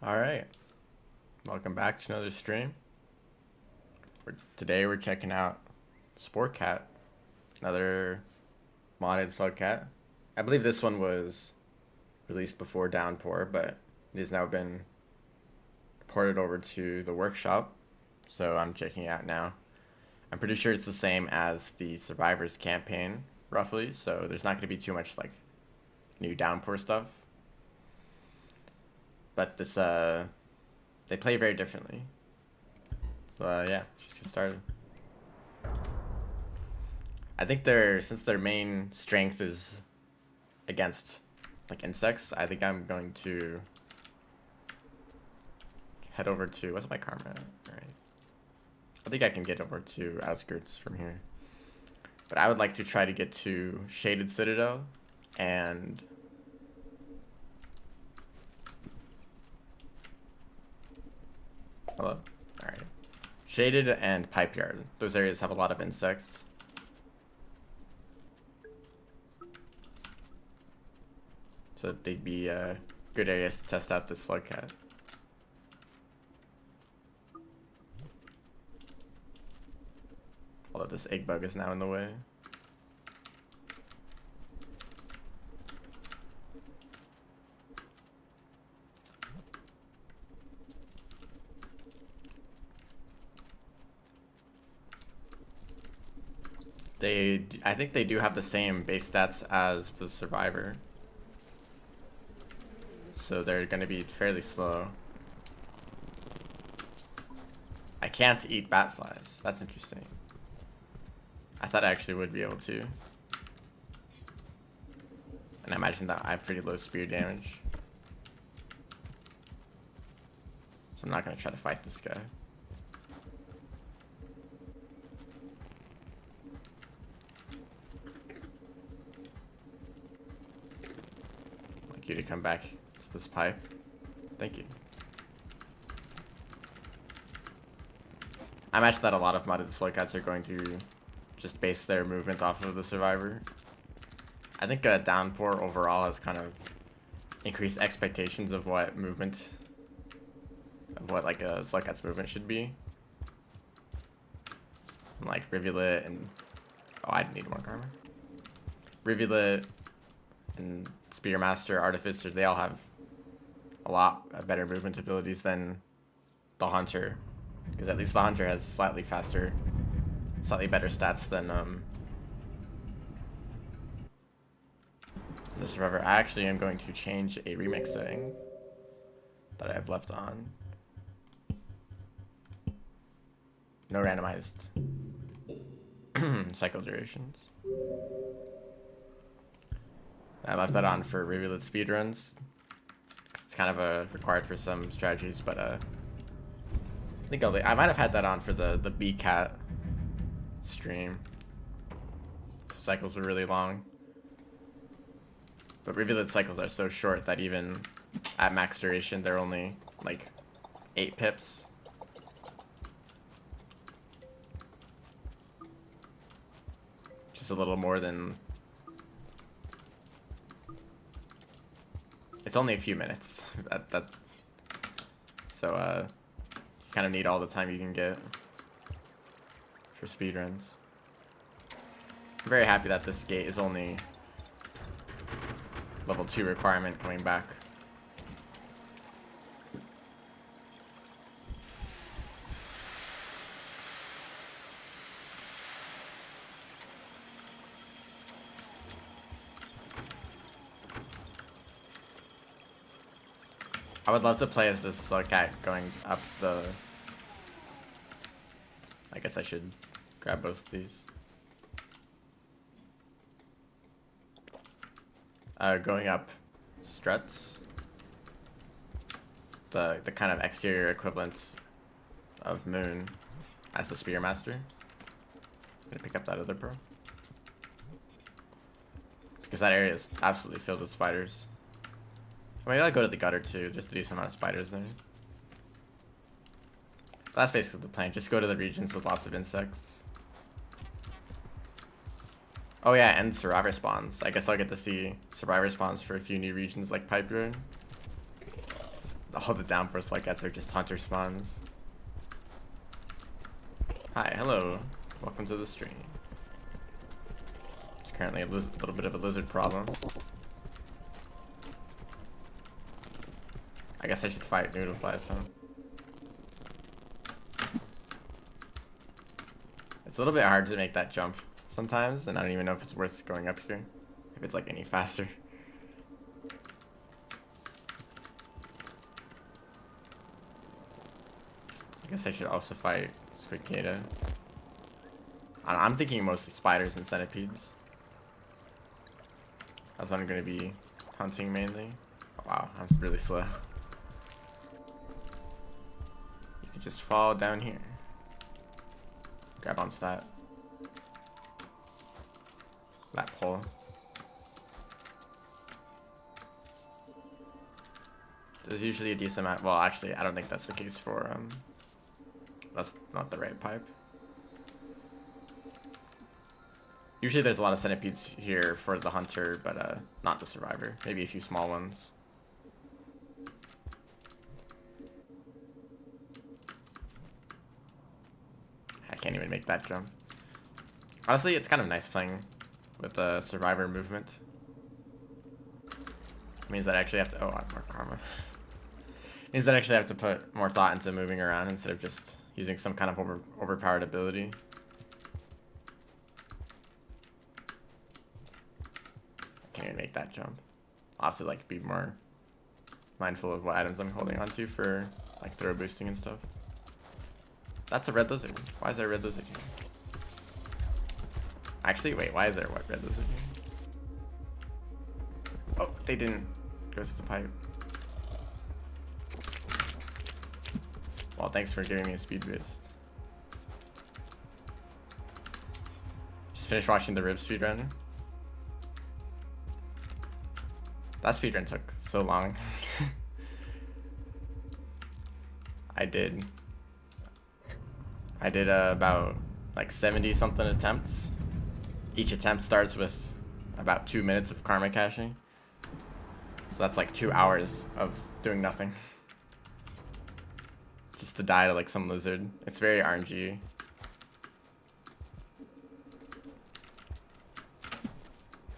Alright, welcome back to another stream. Today we're checking out Sporecat, another modded slugcat. I believe this one was released before Downpour, but it has now been ported over to the workshop, so I'm checking it out now. I'm pretty sure it's the same as the Survivors campaign, roughly, so there's not going to be too much like new Downpour stuff. But this, they play very differently. So yeah, just get started. I think since their main strength is against like insects, I think I'm going to head over to, what's my karma? Alright. I think I can get over to outskirts from here. But I would like to try to get to Shaded Citadel and hello? Alright. Shaded and Pipe Yard. Those areas have a lot of insects. So they'd be good areas to test out this slugcat. Although this egg bug is now in the way. I think they do have the same base stats as the Survivor. So they're going to be fairly slow. I can't eat bat flies. That's interesting. I thought I actually would be able to. And I imagine that I have pretty low spear damage. So I'm not going to try to fight this guy. You to come back to this pipe. Thank you. I imagine that a lot of modded slugcats are going to just base their movement off of the Survivor. I think Downpour overall has kind of increased expectations of what movement, of what like a slugcat's movement should be. Like Rivulet and I need more karma. Rivulet and Spearmaster, Artificer, they all have a lot better movement abilities than the Hunter. Because at least the Hunter has slightly faster, slightly better stats than the Survivor. I actually am going to change a remix setting that I have left on. No randomized cycle durations. I left that on for Rivulet speedruns. It's kind of required for some strategies, but I think I might have had that on for the B-Cat stream. The cycles were really long. But Rivulet cycles are so short that even at max duration, they're only like 8 pips. Just a little more than... It's only a few minutes. So you kind of need all the time you can get for speedruns. I'm very happy that this gate is only level 2 requirement coming back. I would love to play as this cat going up the... I guess I should grab both of these. Going up struts. The kind of exterior equivalent of Moon as the Spearmaster. I'm gonna pick up that other pro. Because that area is absolutely filled with spiders. Maybe I'll go to the gutter too, just to do some amount of spiders there. That's basically the plan. Just go to the regions with lots of insects. Oh yeah, and survivor spawns. I guess I'll get to see survivor spawns for a few new regions like Pipe Yard. Oh, all the downpour slugcats are just hunter spawns. Hi, hello. Welcome to the stream. It's currently a little bit of a lizard problem. I guess I should fight noodle flies, huh? It's a little bit hard to make that jump sometimes, and I don't even know if it's worth going up here, if it's like any faster. I guess I should also fight Sporecat. I'm thinking mostly spiders and centipedes. That's what I'm going to be hunting mainly. Oh, wow, I'm really slow. You can just fall down here. Grab onto that pole. There's usually a decent amount. Well, actually, I don't think that's the case for that's not the right pipe. Usually there's a lot of centipedes here for the hunter, but not the survivor. Maybe a few small ones. I can't even make that jump. Honestly, it's kind of nice playing with the survivor movement. It means that I actually have to... Oh, I have more karma. It means that I actually have to put more thought into moving around instead of just using some kind of overpowered ability. I can't even make that jump. I'll have to like be more mindful of what items I'm holding onto for like throw boosting and stuff. That's a red lizard. Why is there a red lizard here? Actually, wait, why is there a red lizard here? Oh, they didn't go through the pipe. Well, thanks for giving me a speed boost. Just finished watching the Rib speedrun. That speedrun took so long. I did about like 70 something attempts. Each attempt starts with about 2 minutes of karma caching. So that's like 2 hours of doing nothing. Just to die to like some lizard. It's very RNG.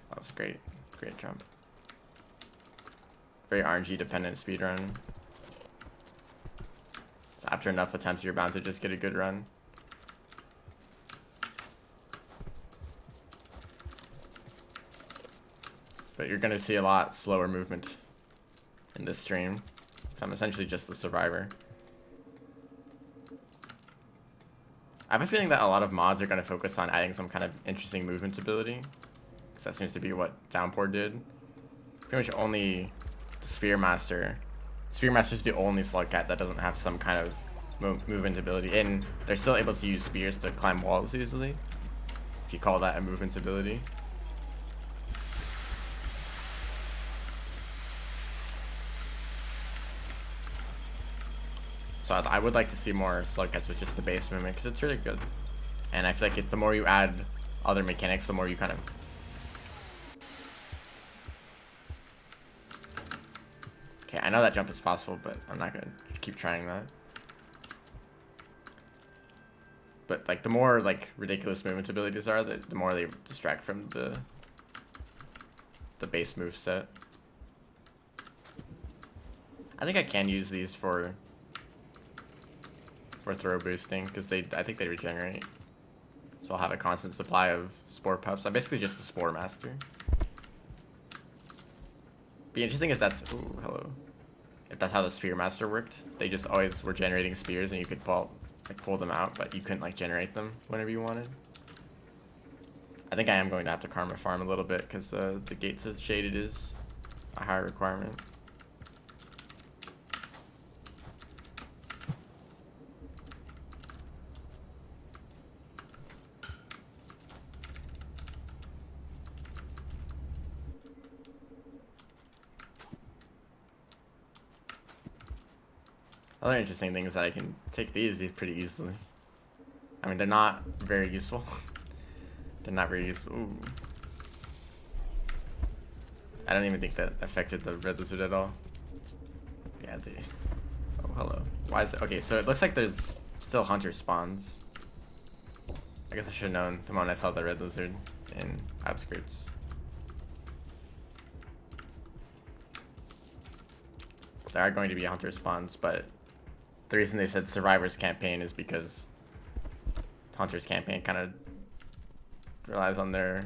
That was great. Great jump. Very RNG dependent speedrun. So after enough attempts, you're bound to just get a good run. But you're going to see a lot slower movement in this stream. So I'm essentially just the survivor. I have a feeling that a lot of mods are going to focus on adding some kind of interesting movement ability. Because that seems to be what Downpour did. Pretty much only the Spearmaster. Spearmaster's the only slugcat that doesn't have some kind of movement ability. And they're still able to use spears to climb walls easily. If you call that a movement ability. So I would like to see more slugcats with just the base movement because it's really good. And I feel like the more you add other mechanics, the more you kind of... Okay, I know that jump is possible, but I'm not going to keep trying that. But like the more like ridiculous movement abilities are, the more they distract from the base move set. I think I can use these for throw boosting because I think they regenerate. So I'll have a constant supply of spore puffs. I'm basically just the Spore Master. Be interesting if that's hello. If that's how the Spear Master worked. They just always were generating spears and you could pull them out, but you couldn't like generate them whenever you wanted. I think I am going to have to karma farm a little bit because the gates of shaded is a higher requirement. Other interesting thing is that I can take these pretty easily. I mean, they're not very useful. They're not very useful. Ooh. I don't even think that affected the red lizard at all. Yeah, hello. Why is it? Okay, so it looks like there's still hunter spawns. I guess I should have known the moment I saw the red lizard in outskirts. There are going to be hunter spawns, but the reason they said survivors campaign is because hunters campaign kind of relies on their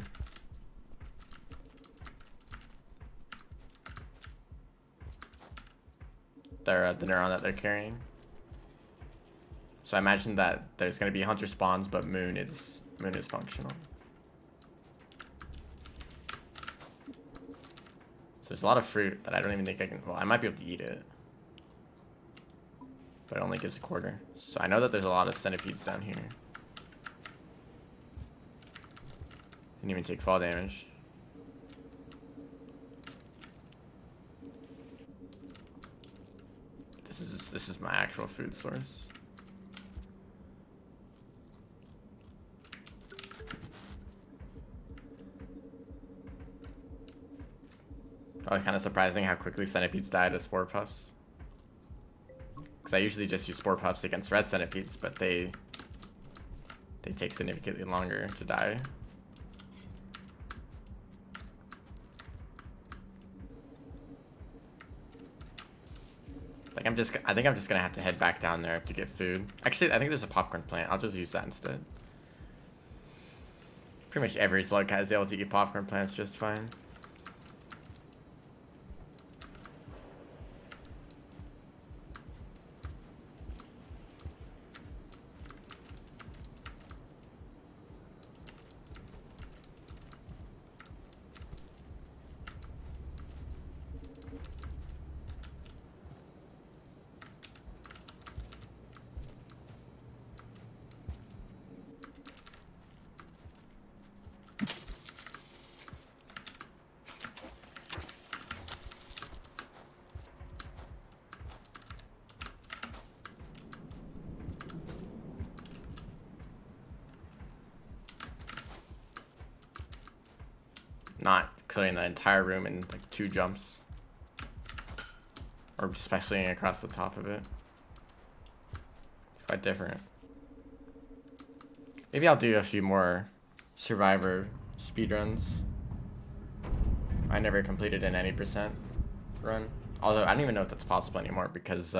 the neuron that they're carrying. So I imagine that there's going to be hunter spawns, but moon is functional. So there's a lot of fruit that I don't even think I can. Well, I might be able to eat it, but it only gives a quarter. So I know that there's a lot of centipedes down here. Didn't even take fall damage. This is my actual food source. Probably kind of surprising how quickly centipedes die to spore puffs. Because I usually just use spore puffs against red centipedes, but they take significantly longer to die. Like I think I'm just gonna have to head back down there to get food. Actually, I think there's a popcorn plant. I'll just use that instead. Pretty much every slug cat is able to eat popcorn plants just fine. Not clearing that entire room in like 2 jumps. Or just by swinging across the top of it. It's quite different. Maybe I'll do a few more Survivor speedruns. I never completed an 80% run. Although I don't even know if that's possible anymore because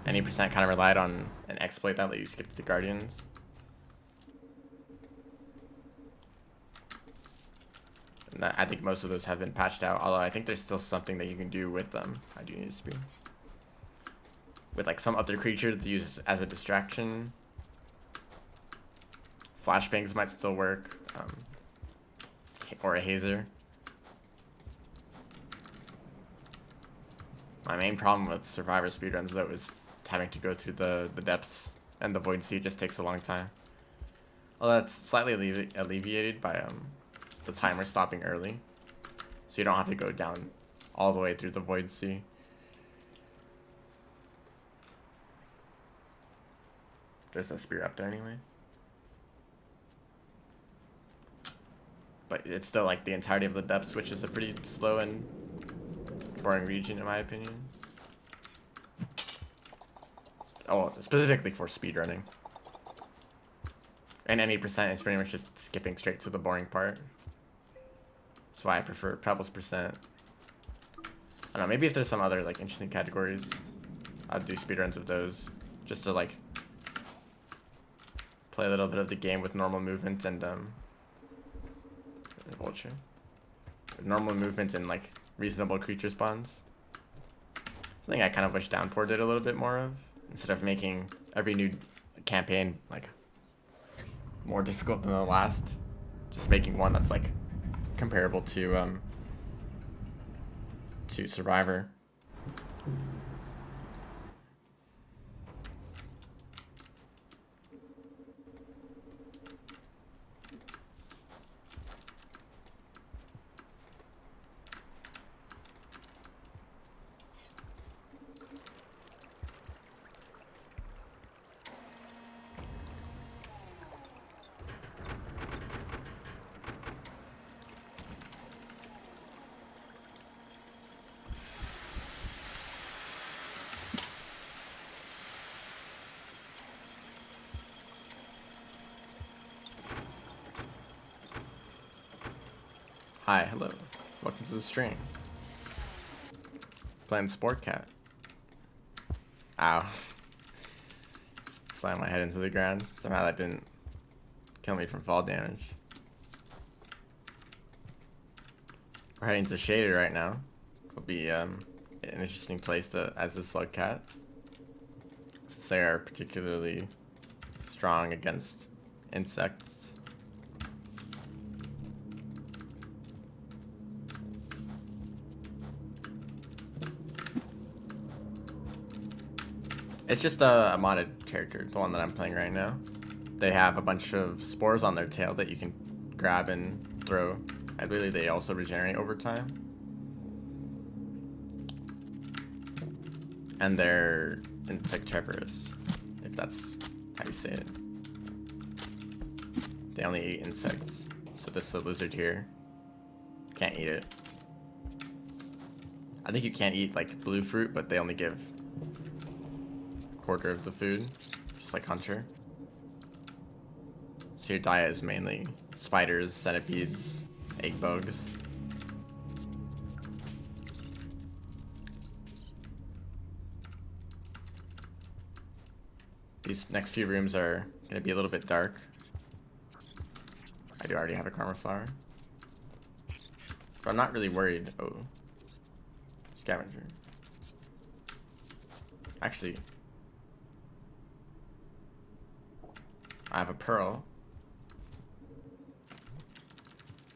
any percent kind of relied on an exploit that let you skip to the Guardians. And I think most of those have been patched out, although I think there's still something that you can do with them. I do need to speed. With like some other creature to use as a distraction. Flashbangs might still work. Or a hazer. My main problem with Survivor speedruns though is having to go through the depths, and the Void Sea just takes a long time. Although that's slightly alleviated by the timer stopping early, so you don't have to go down all the way through the Void Sea. There's a spear up there anyway. But it's still like the entirety of the depths, which is a pretty slow and boring region in my opinion. Oh, specifically for speedrunning. And any percent is pretty much just skipping straight to the boring part. That's why I prefer Pebbles percent. I don't know, maybe if there's some other like interesting categories, I'd do speedruns of those. Just to like play a little bit of the game with normal movement and vulture. Normal movement and like reasonable creature spawns. Something I kind of wish Downpour did a little bit more of. Instead of making every new campaign like more difficult than the last, just making one that's like comparable to Survivor. Hi, hello. Welcome to the stream. Playing Sporecat. Ow. Just slammed my head into the ground. Somehow that didn't kill me from fall damage. We're heading to Shaded right now. It'll be an interesting place to as the slug cat, since they are particularly strong against insects. It's just a modded character, the one that I'm playing right now. They have a bunch of spores on their tail that you can grab and throw. I believe they also regenerate over time. And they're insectivorous, if that's how you say it. They only eat insects. So this lizard here can't eat it. I think you can't eat like blue fruit, but they only give a quarter of the food, just like Hunter. So your diet is mainly spiders, centipedes, egg bugs. These next few rooms are gonna be a little bit dark. I do already have a karma flower, but I'm not really worried. Oh, scavenger. Actually, I have a pearl.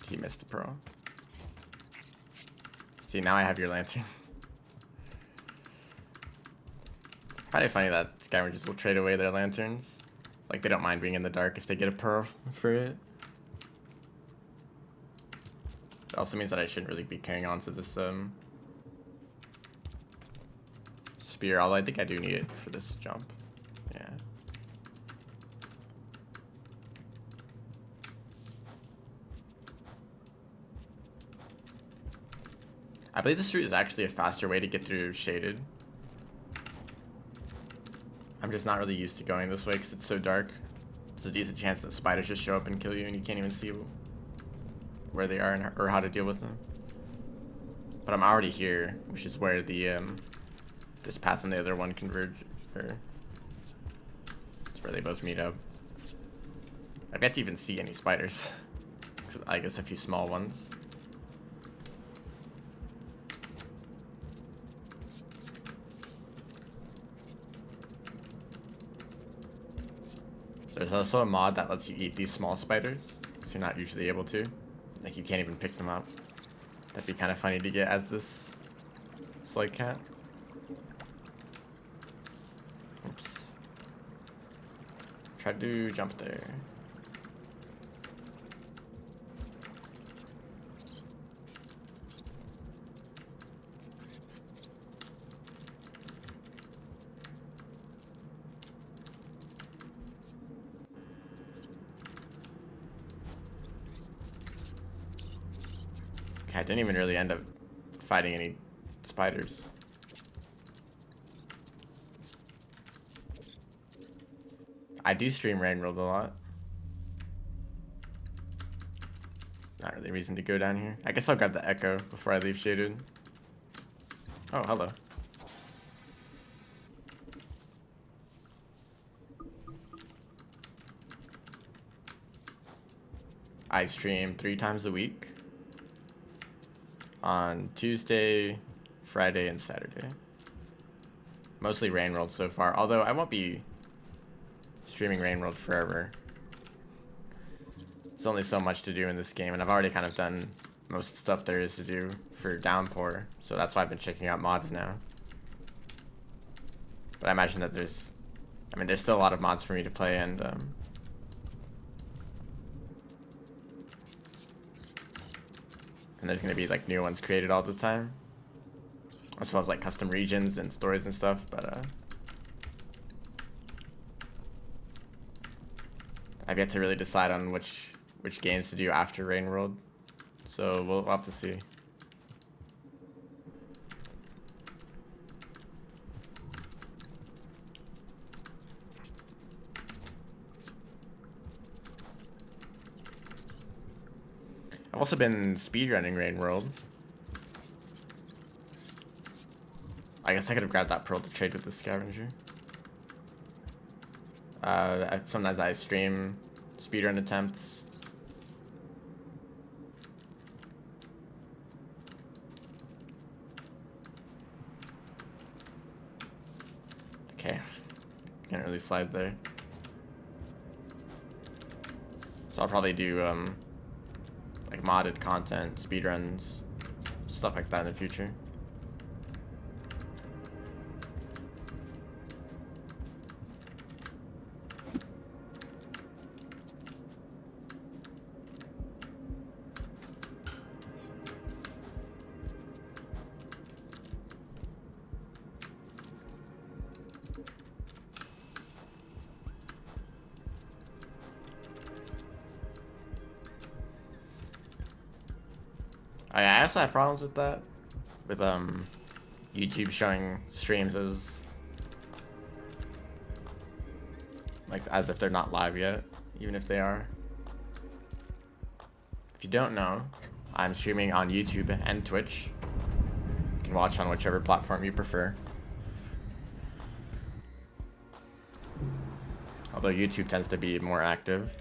He missed the pearl. See, now I have your lantern. Probably funny that scavengers will trade away their lanterns. Like, they don't mind being in the dark if they get a pearl for it. It also means that I shouldn't really be carrying on to this spear, although I think I do need it for this jump. Yeah. I believe this route is actually a faster way to get through Shaded. I'm just not really used to going this way because it's so dark. There's a decent chance that spiders just show up and kill you and you can't even see where they are and, or how to deal with them. But I'm already here, which is where the this path and the other one converge, or it's where they both meet up. I've yet to even see any spiders. I guess a few small ones. There's also a mod that lets you eat these small spiders, because you're not usually able to. Like, you can't even pick them up. That'd be kind of funny to get as this slug cat. Oops. Tried to jump there. I didn't even really end up fighting any spiders. I do stream Rain World a lot. Not really a reason to go down here. I guess I'll grab the Echo before I leave Shaded. Oh, hello. I stream 3 times a week. On Tuesday, Friday, and Saturday. Mostly Rain World so far, although I won't be streaming Rain World forever. There's only so much to do in this game, and I've already kind of done most stuff there is to do for Downpour, so that's why I've been checking out mods now. But I imagine that there's still a lot of mods for me to play, and there's gonna be like new ones created all the time, as well as like custom regions and stories and stuff. But I've yet to really decide on which games to do after Rain World, so we'll have to see. I've also been speedrunning Rain World. I guess I could have grabbed that pearl to trade with the scavenger. Sometimes I stream speedrun attempts. Okay, can't really slide there. So I'll probably do like modded content, speedruns, stuff like that in the future. I also have problems with that, with YouTube showing streams as like as if they're not live yet, even if they are. If you don't know, I'm streaming on YouTube and Twitch. You can watch on whichever platform you prefer. Although YouTube tends to be more active.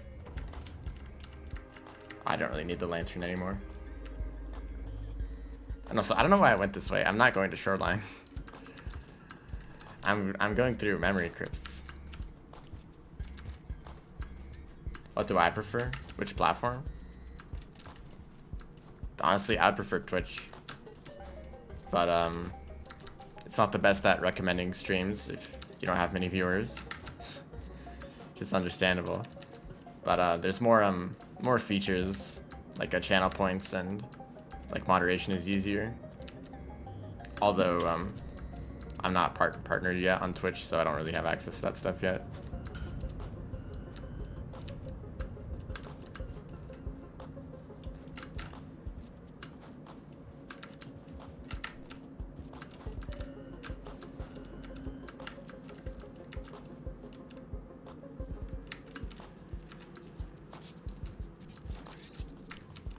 I don't really need the lantern anymore. And also, I don't know why I went this way. I'm not going to Shoreline. I'm going through memory crypts. What do I prefer? Which platform? Honestly, I'd prefer Twitch. But it's not the best at recommending streams if you don't have many viewers. Just understandable. But there's more features like channel points, and like moderation is easier. Although I'm not partnered yet on Twitch, so I don't really have access to that stuff yet.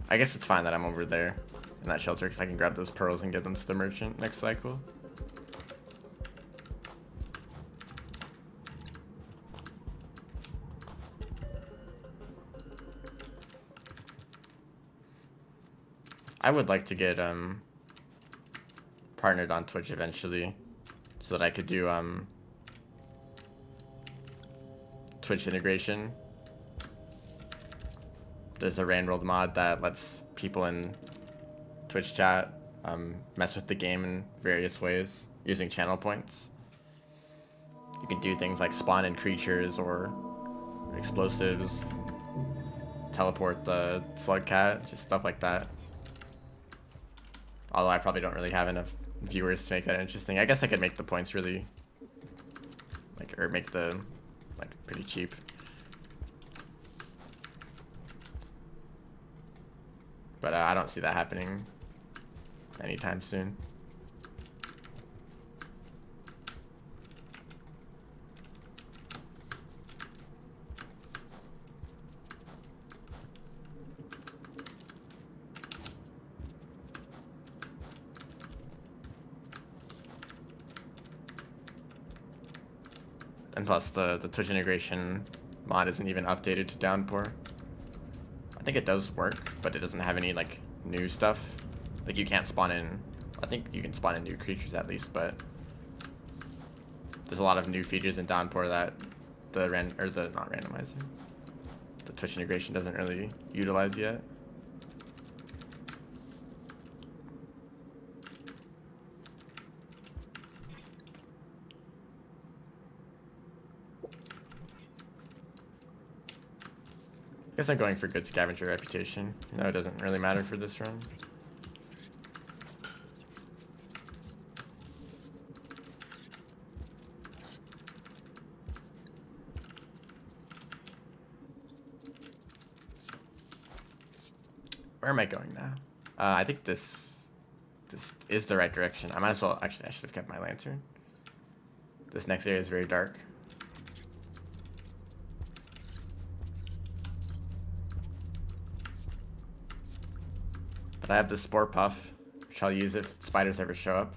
I guess it's fine that I'm over there in that shelter, because I can grab those pearls and get them to the merchant next cycle. I would like to get partnered on Twitch eventually, so that I could do Twitch integration. There's a Rain World mod that lets people in Twitch chat mess with the game in various ways using channel points. You can do things like spawn in creatures or explosives, teleport the slug cat, just stuff like that. Although I probably don't really have enough viewers to make that interesting. I guess I could make the points really or make the pretty cheap. But I don't see that happening anytime soon. And plus the Twitch integration mod isn't even updated to Downpour. I think it does work, but it doesn't have any new stuff. Like you can't spawn in, I think you can spawn in new creatures at least, but there's a lot of new features in Downpour that the Twitch integration doesn't really utilize yet. I guess I'm going for good scavenger reputation. You know, it doesn't really matter for this run. Where am I going now? I think this is the right direction. I might as well, actually I should have kept my lantern. This next area is very dark. But I have the Spore Puff, which I'll use if spiders ever show up.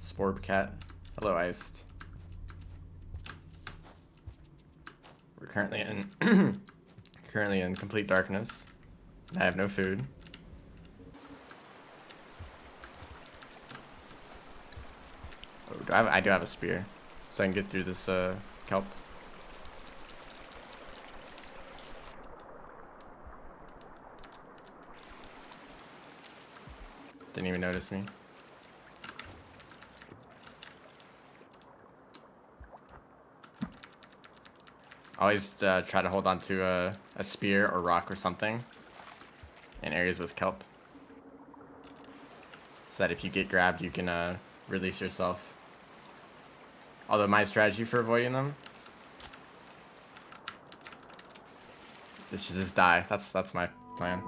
Sporecat. Hello, Iced. We're currently in currently in complete darkness. I have no food. Oh, I do have a spear, so I can get through this kelp. Didn't even notice me. Always try to hold on to a spear or rock or something in areas with kelp, so that if you get grabbed, you can release yourself. Although my strategy for avoiding them is to just die. That's my plan.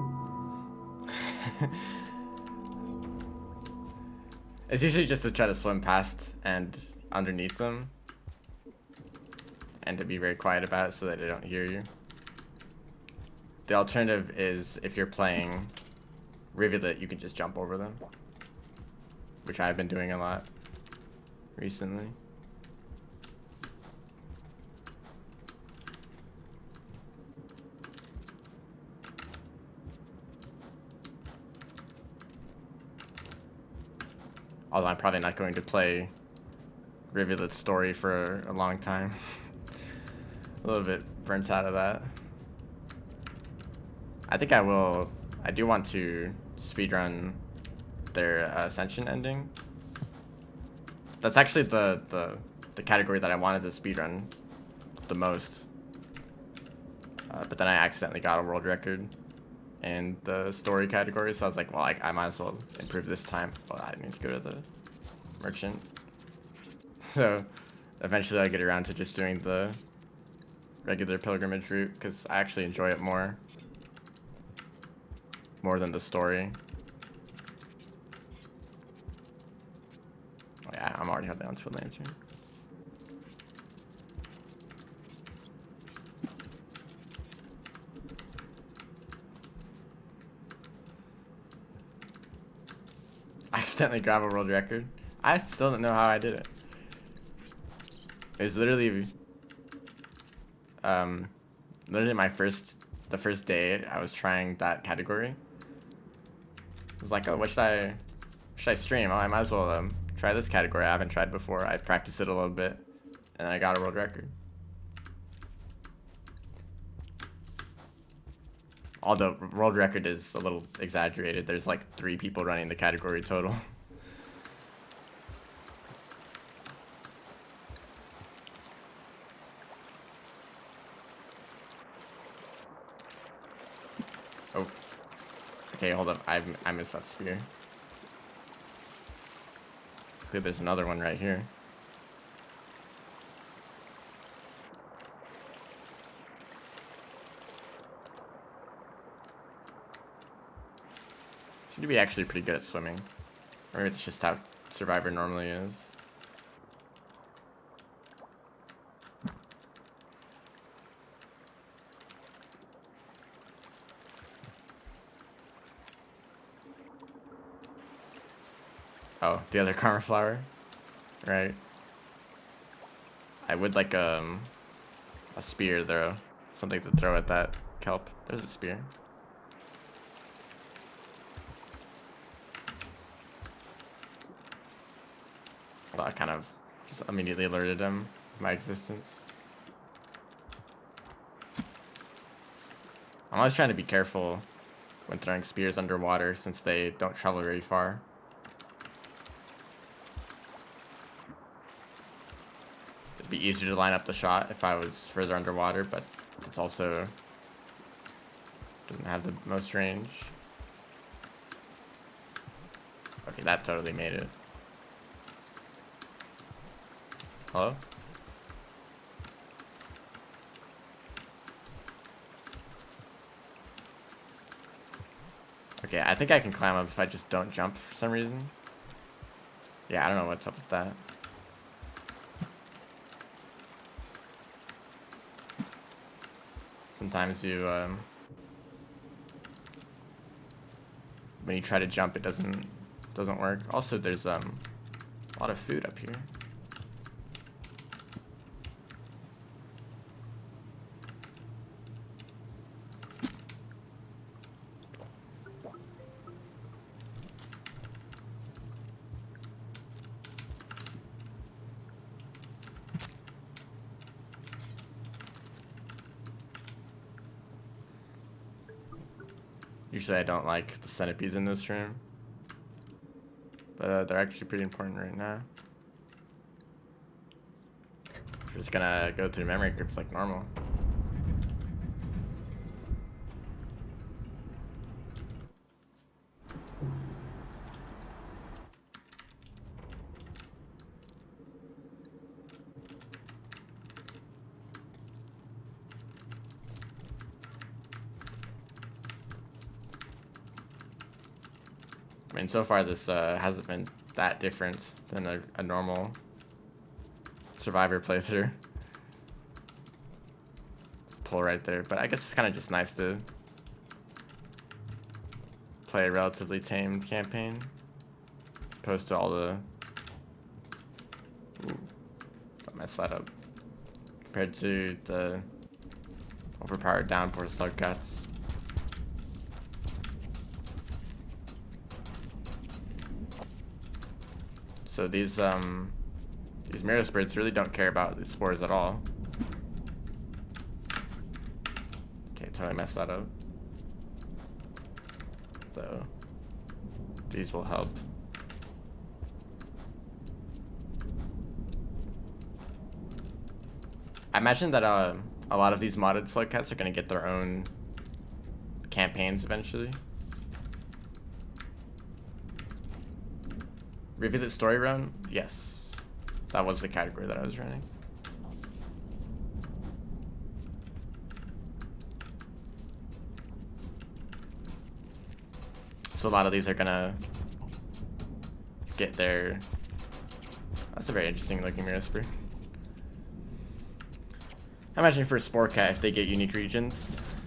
It's usually just to try to swim past and underneath them, and to be very quiet about it so that they don't hear you. The alternative is if you're playing Rivulet, you can just jump over them, which I've been doing a lot recently. Although I'm probably not going to play Rivulet's story for a long time. A little bit burnt out of that. I think I will. I do want to speedrun their Ascension ending. That's actually the category that I wanted to speedrun the most. But then I accidentally got a world record in the story category, so I was like, well, I might as well improve this time. Well, I need to go to the merchant. So eventually I'll get around to just doing the regular pilgrimage route, because I actually enjoy it more than the story. Oh yeah, I'm already holding onto a lantern. I accidentally grabbed a world record. I still don't know how I did it. It was literally the first day I was trying that category. I was like, oh, what should I stream? Oh, I might as well try this category I haven't tried before. I practiced it a little bit, and I got a world record. Although world record is a little exaggerated. There's like 3 people running the category total. Oh. Okay, hold up. I missed that spear. Okay, there's another one right here. Seem to be actually pretty good at swimming. Or maybe it's just how Survivor normally is. Oh, the other karma flower? Right. I would like a spear though. Something to throw at that kelp. There's a spear. Well, I kind of just immediately alerted him of my existence. I'm always trying to be careful when throwing spears underwater since they don't travel very far. It'd be easier to line up the shot if I was further underwater, but it's also doesn't have the most range. Okay, that totally made it. Hello? Okay, I think I can climb up if I just don't jump for some reason. Yeah, I don't know what's up with that. Sometimes you when you try to jump, it doesn't work. Also, there's a lot of food up here. Usually I don't like the centipedes in this room, but they're actually pretty important right now. We're just gonna go through memory crypts like normal. I mean, so far this hasn't been that different than a normal Survivor playthrough. It's a pull right there, but I guess it's kind of just nice to play a relatively tamed campaign as opposed to all the... Ooh, don't mess that up. Compared to the overpowered downpour slugcats. So these mirror spirits really don't care about the spores at all. Okay, totally messed that up. So these will help. I imagine that a lot of these modded slugcats are gonna get their own campaigns eventually. Revisit story run? Yes. That was the category that I was running. So a lot of these are gonna get their... That's a very interesting looking mirror sprue. I imagine for Sporecat, if they get unique regions,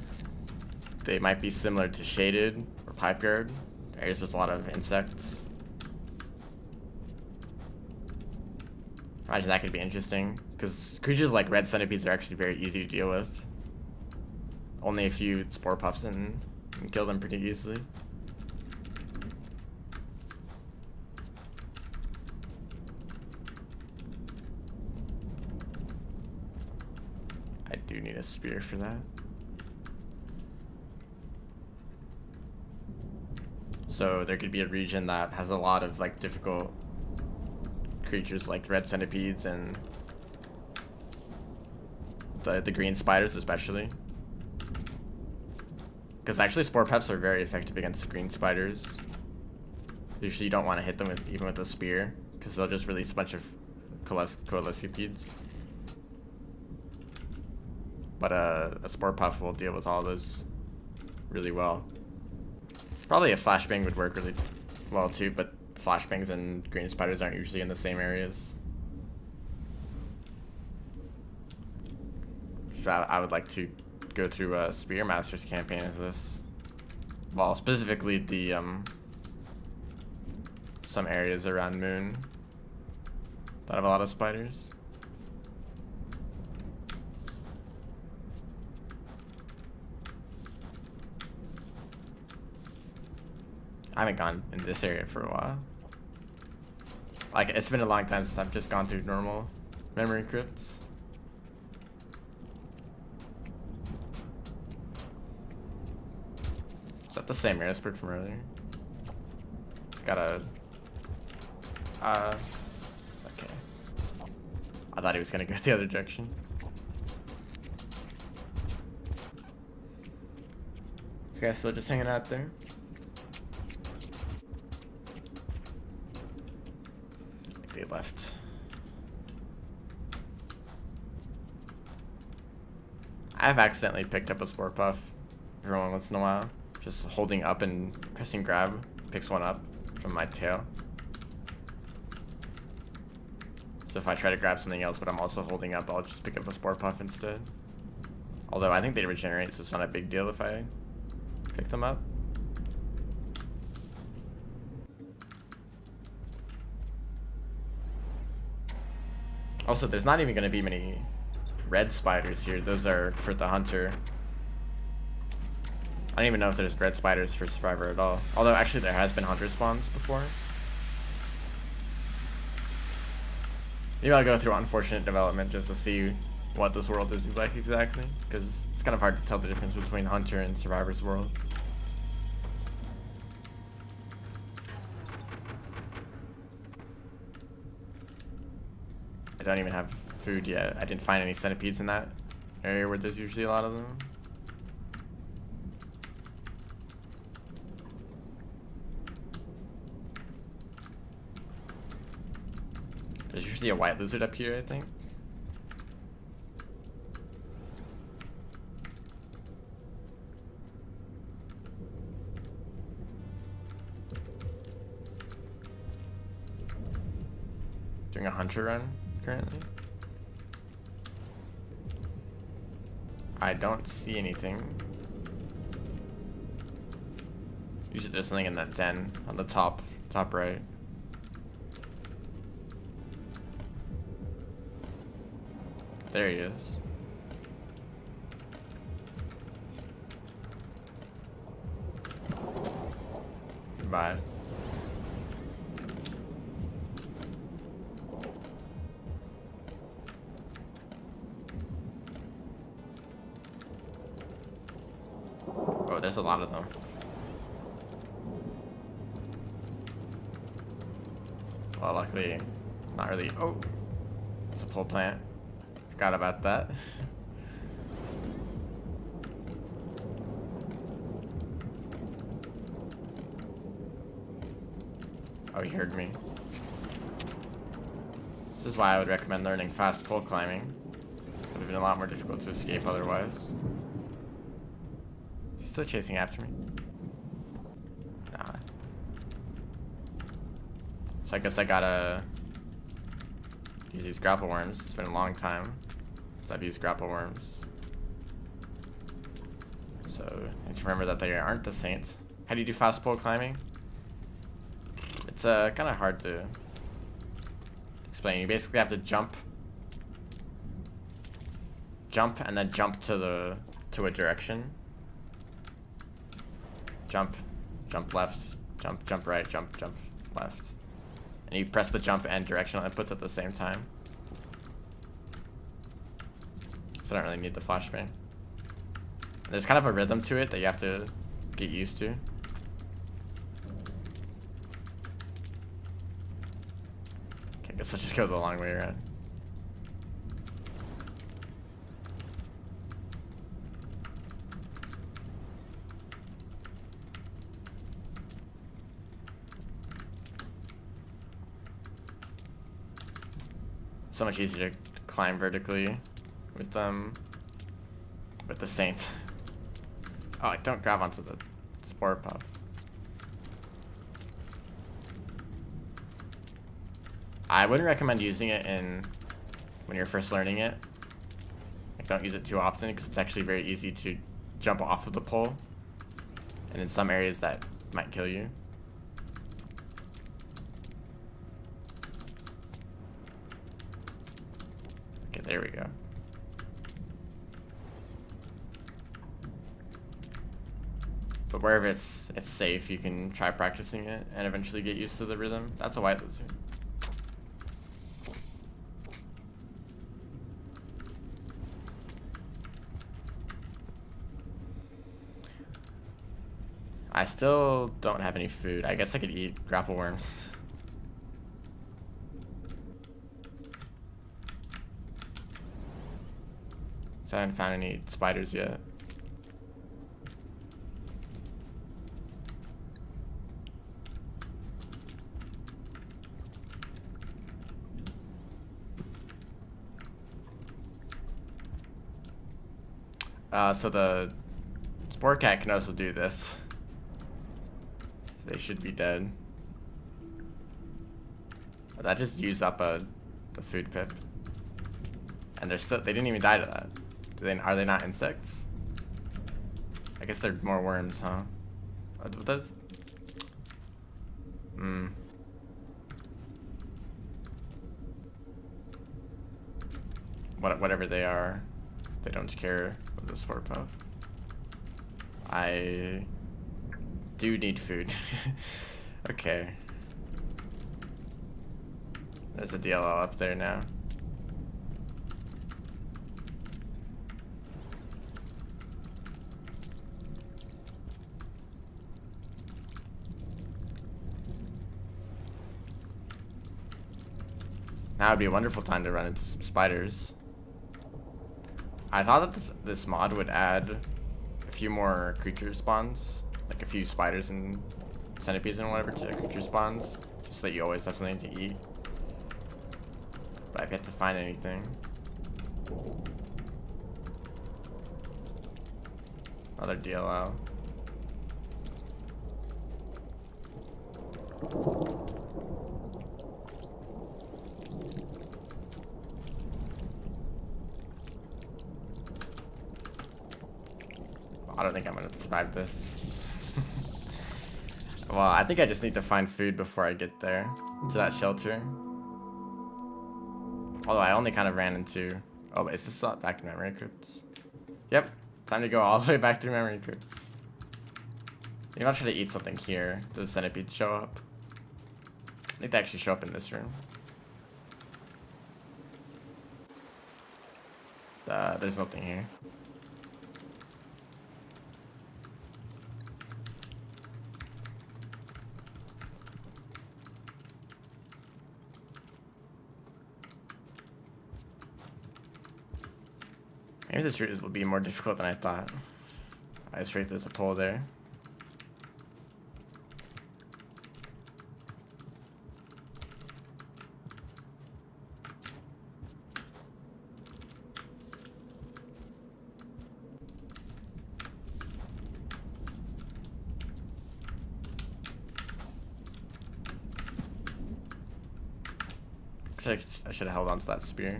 they might be similar to Shaded or Pipe Guard, areas with a lot of insects. I imagine that could be interesting, because creatures like red centipedes are actually very easy to deal with. Only a few spore puffs and kill them pretty easily. I do need a spear for that. So there could be a region that has a lot of like difficult creatures like red centipedes and the green spiders especially. Because actually spore puffs are very effective against green spiders. Usually you don't want to hit them with, even with a spear, because they'll just release a bunch of coalescipedes. But a spore puff will deal with all those really well. Probably a flashbang would work really well too, but flashbangs and green spiders aren't usually in the same areas. So I would like to go through a Spear Masters campaign as this. Well, specifically the some areas around Moon that have a lot of spiders. I haven't gone in this area for a while. Like, it's been a long time since I've just gone through normal memory crypts. Is that the same mirror sprite from earlier? Gotta... okay. I thought he was gonna go the other direction. This guy's still just hanging out there. They left. I've accidentally picked up a spore puff every once in a while. Just holding up and pressing grab picks one up from my tail. So if I try to grab something else but I'm also holding up, I'll just pick up a spore puff instead. Although I think they regenerate, so it's not a big deal if I pick them up. Also, there's not even going to be many red spiders here. Those are for the hunter. I don't even know if there's red spiders for Survivor at all. Although, actually, there has been hunter spawns before. Maybe I'll go through Unfortunate Development just to see what this world is like exactly. Because it's kind of hard to tell the difference between Hunter and Survivor's world. I don't even have food yet. I didn't find any centipedes in that area where there's usually a lot of them. There's usually a white lizard up here, I think. Doing a hunter run currently. I don't see anything. Usually there's something in that den on the top right. There he is. Goodbye. Oh, there's a lot of them. Well, luckily, not really. Oh, it's a pole plant. Forgot about that. Oh, he heard me. This is why I would recommend learning fast pole climbing. It would have been a lot more difficult to escape otherwise. He's still chasing after me. Nah. So I guess I gotta use these grapple worms. It's been a long time since I've used grapple worms. So I need to remember that they aren't the saint. How do you do fast pole climbing? It's kind of hard to explain. You basically have to jump, and then jump to a direction. Jump left, jump right, jump left. And you press the jump and directional inputs at the same time. So I don't really need the flashbang. There's kind of a rhythm to it that you have to get used to. Okay, I guess I'll just go the long way around. So much easier to climb vertically with the Saints. Oh, I don't grab onto the spore puff. I wouldn't recommend using it when you're first learning it. Like, don't use it too often because it's actually very easy to jump off of the pole, and in some areas that might kill you. Okay, there we go. But wherever it's safe, you can try practicing it and eventually get used to the rhythm. That's a white lizard. I still don't have any food. I guess I could eat grapple worms. So I haven't found any spiders yet. So the Sporecat can also do this. They should be dead. But that just used up the food pip. And they didn't even die to that. Are they not insects? I guess they're more worms, huh? What does? whatever they are, they don't care with the sport puff. I do need food. Okay. There's a DLL up there now. Now would be a wonderful time to run into some spiders. I thought that this mod would add a few more creature spawns, like a few spiders and centipedes and whatever to creature spawns, just so that you always have something to eat. But I've yet to find anything. Another DLL. I don't think I'm gonna survive this. Well, I think I just need to find food before I get there to that shelter. Although I only kind of ran into... Oh, but is this back to memory crypts? Yep, time to go all the way back to memory crypts. Maybe I'll try to eat something here. Do the centipedes show up? I think they actually show up in this room. There's nothing here. Maybe this route will be more difficult than I thought. I just rate there's a pole there. I should have held on to that spear.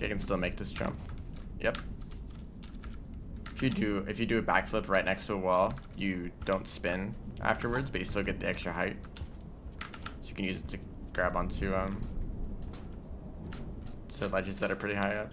I can still make this jump. Yep. If you do a backflip right next to a wall, you don't spin afterwards, but you still get the extra height. So you can use it to grab onto ledges that are pretty high up.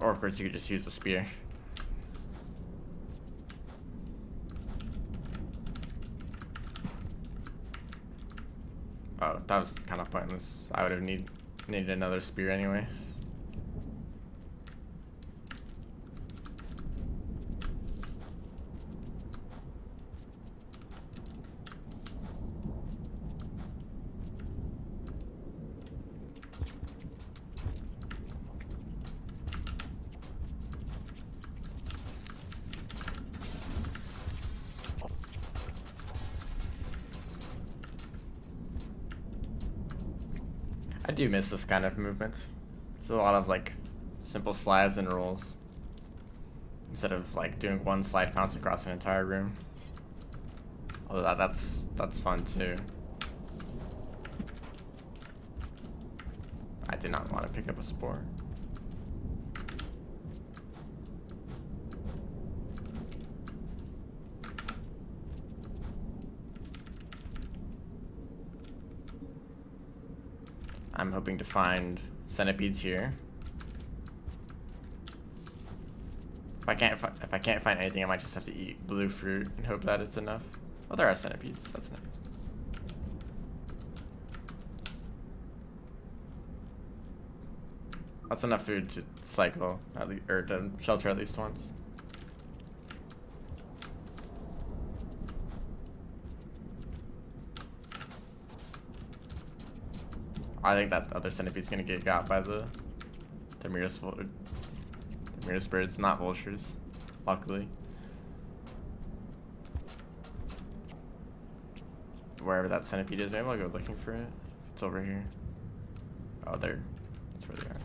Or of course you could just use the spear. Oh, that was kind of pointless. I would have needed another spear anyway. I do miss this kind of movement. It's a lot of like simple slides and rolls instead of like doing one slide pounce across an entire room. Although that's fun too. I did not want to pick up a spore. I'm hoping to find centipedes here. If I can't find anything, I might just have to eat blue fruit and hope that it's enough. Oh, there are centipedes. That's nice. That's enough food to cycle at least, or to shelter at least once. I think that other centipede's gonna get got by the Demirus birds, not vultures, luckily. Wherever that centipede is, maybe I'll go looking for it. It's over here. Oh, there. That's where they are.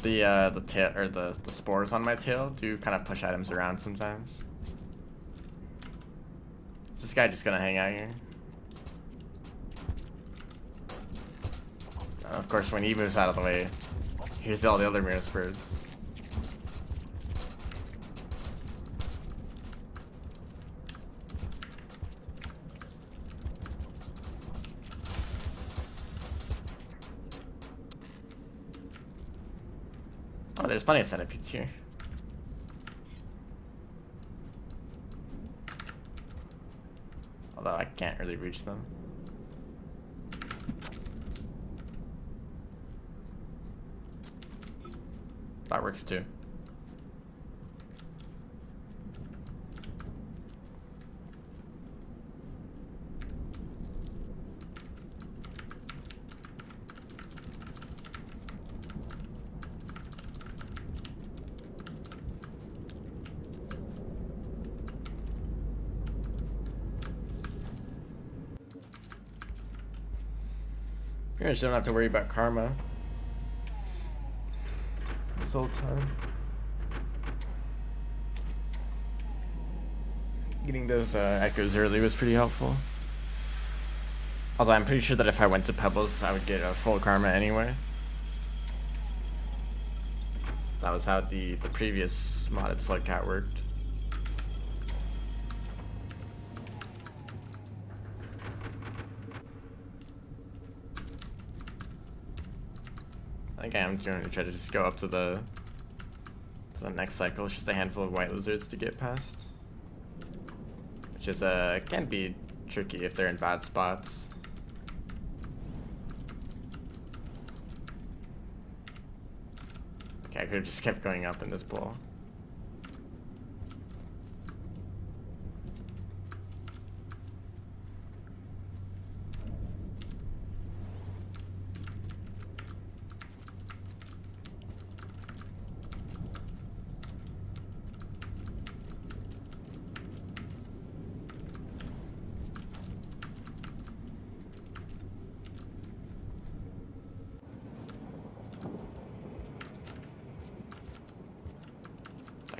The tail or the spores on my tail do kind of push items around sometimes. Is this guy just gonna hang out here? Of course, when he moves out of the way, here's all the other mirror spurs. Oh, there's plenty of centipedes here. Although I can't really reach them. That works too. You guys don't have to worry about karma this whole time. Getting those echoes early was pretty helpful. Although I'm pretty sure that if I went to Pebbles, I would get a full karma anyway. That was how the previous modded Slugcat worked. I think I am going to try to just go up to the next cycle. It's just a handful of white lizards to get past, which is can be tricky if they're in bad spots. Okay, I could have just kept going up in this bowl.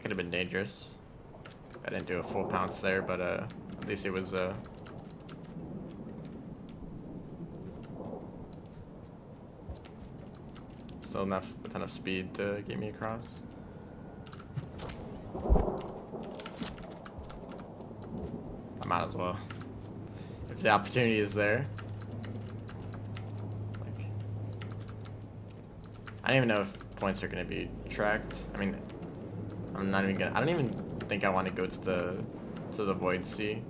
Could have been dangerous. I didn't do a full pounce there, but at least it was still with enough speed to get me across. I might as well, if the opportunity is there. Like, I don't even know if points are gonna be tracked. I mean, I'm not even gonna. I don't even think I want to go to the Void Sea.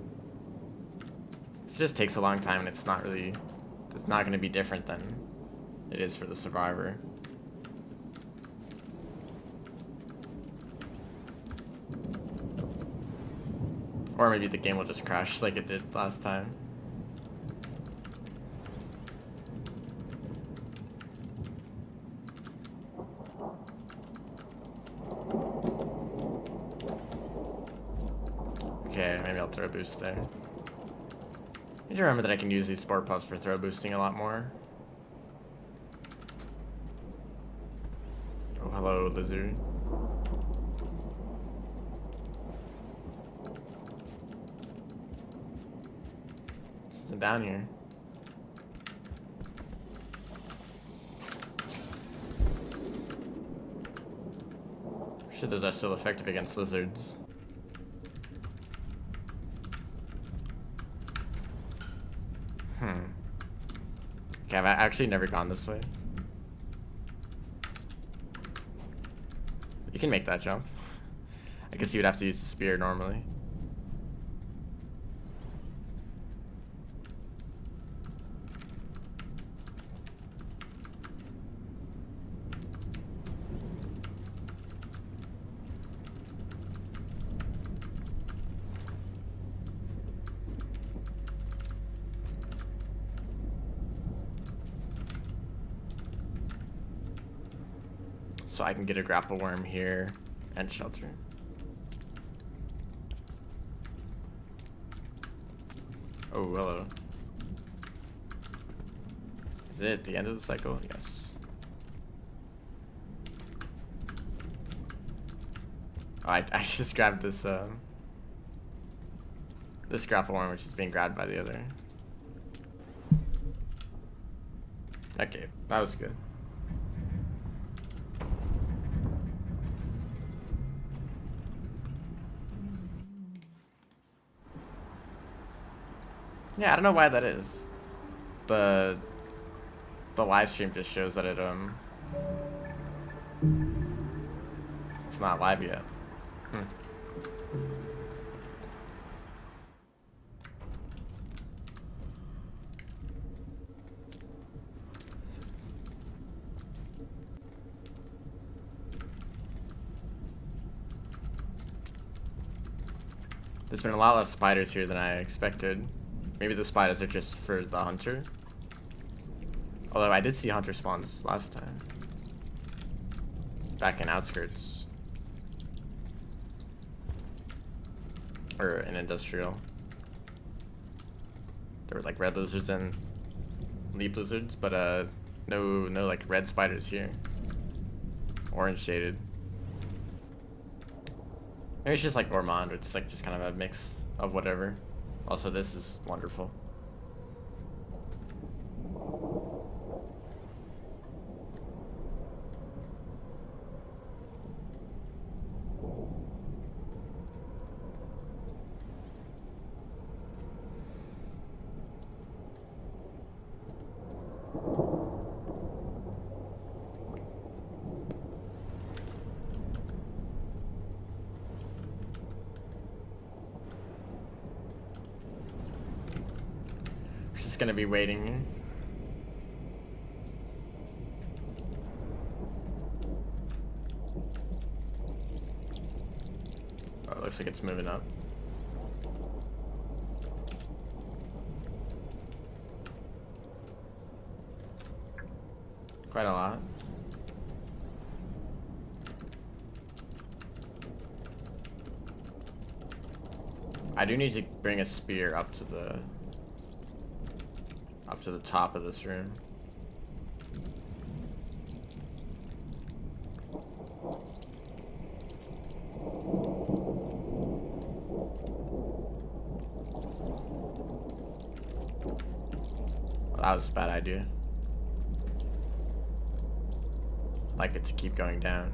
It just takes a long time, and it's not gonna be different than it is for the Survivor. Or maybe the game will just crash like it did last time. Okay, maybe I'll throw boost there. I need to remember that I can use these spore puffs for throw boosting a lot more. Oh, hello, lizard. Something down here. Shit, those are still effective against lizards. Okay, I've actually never gone this way. You can make that jump. I guess you would have to use the spear normally. So I can get a grapple worm here and shelter. Oh, hello. Is it the end of the cycle? Yes. Oh, I just grabbed this this grapple worm, which is being grabbed by the other. Okay, that was good. Yeah, I don't know why that is. The live stream just shows that it's not live yet. There's been a lot less spiders here than I expected. Maybe the spiders are just for the hunter. Although I did see hunter spawns last time. Back in outskirts. Or in industrial. There were like red lizards and leaf lizards, but no like red spiders here. Orange shaded. Maybe it's just like gourmand, or it's like just kind of a mix of whatever. Also, this is wonderful. Gonna be waiting. Oh, it looks like it's moving up. Quite a lot. I do need to bring a spear up to the top of this room. Well, that was a bad idea. I'd like it to keep going down.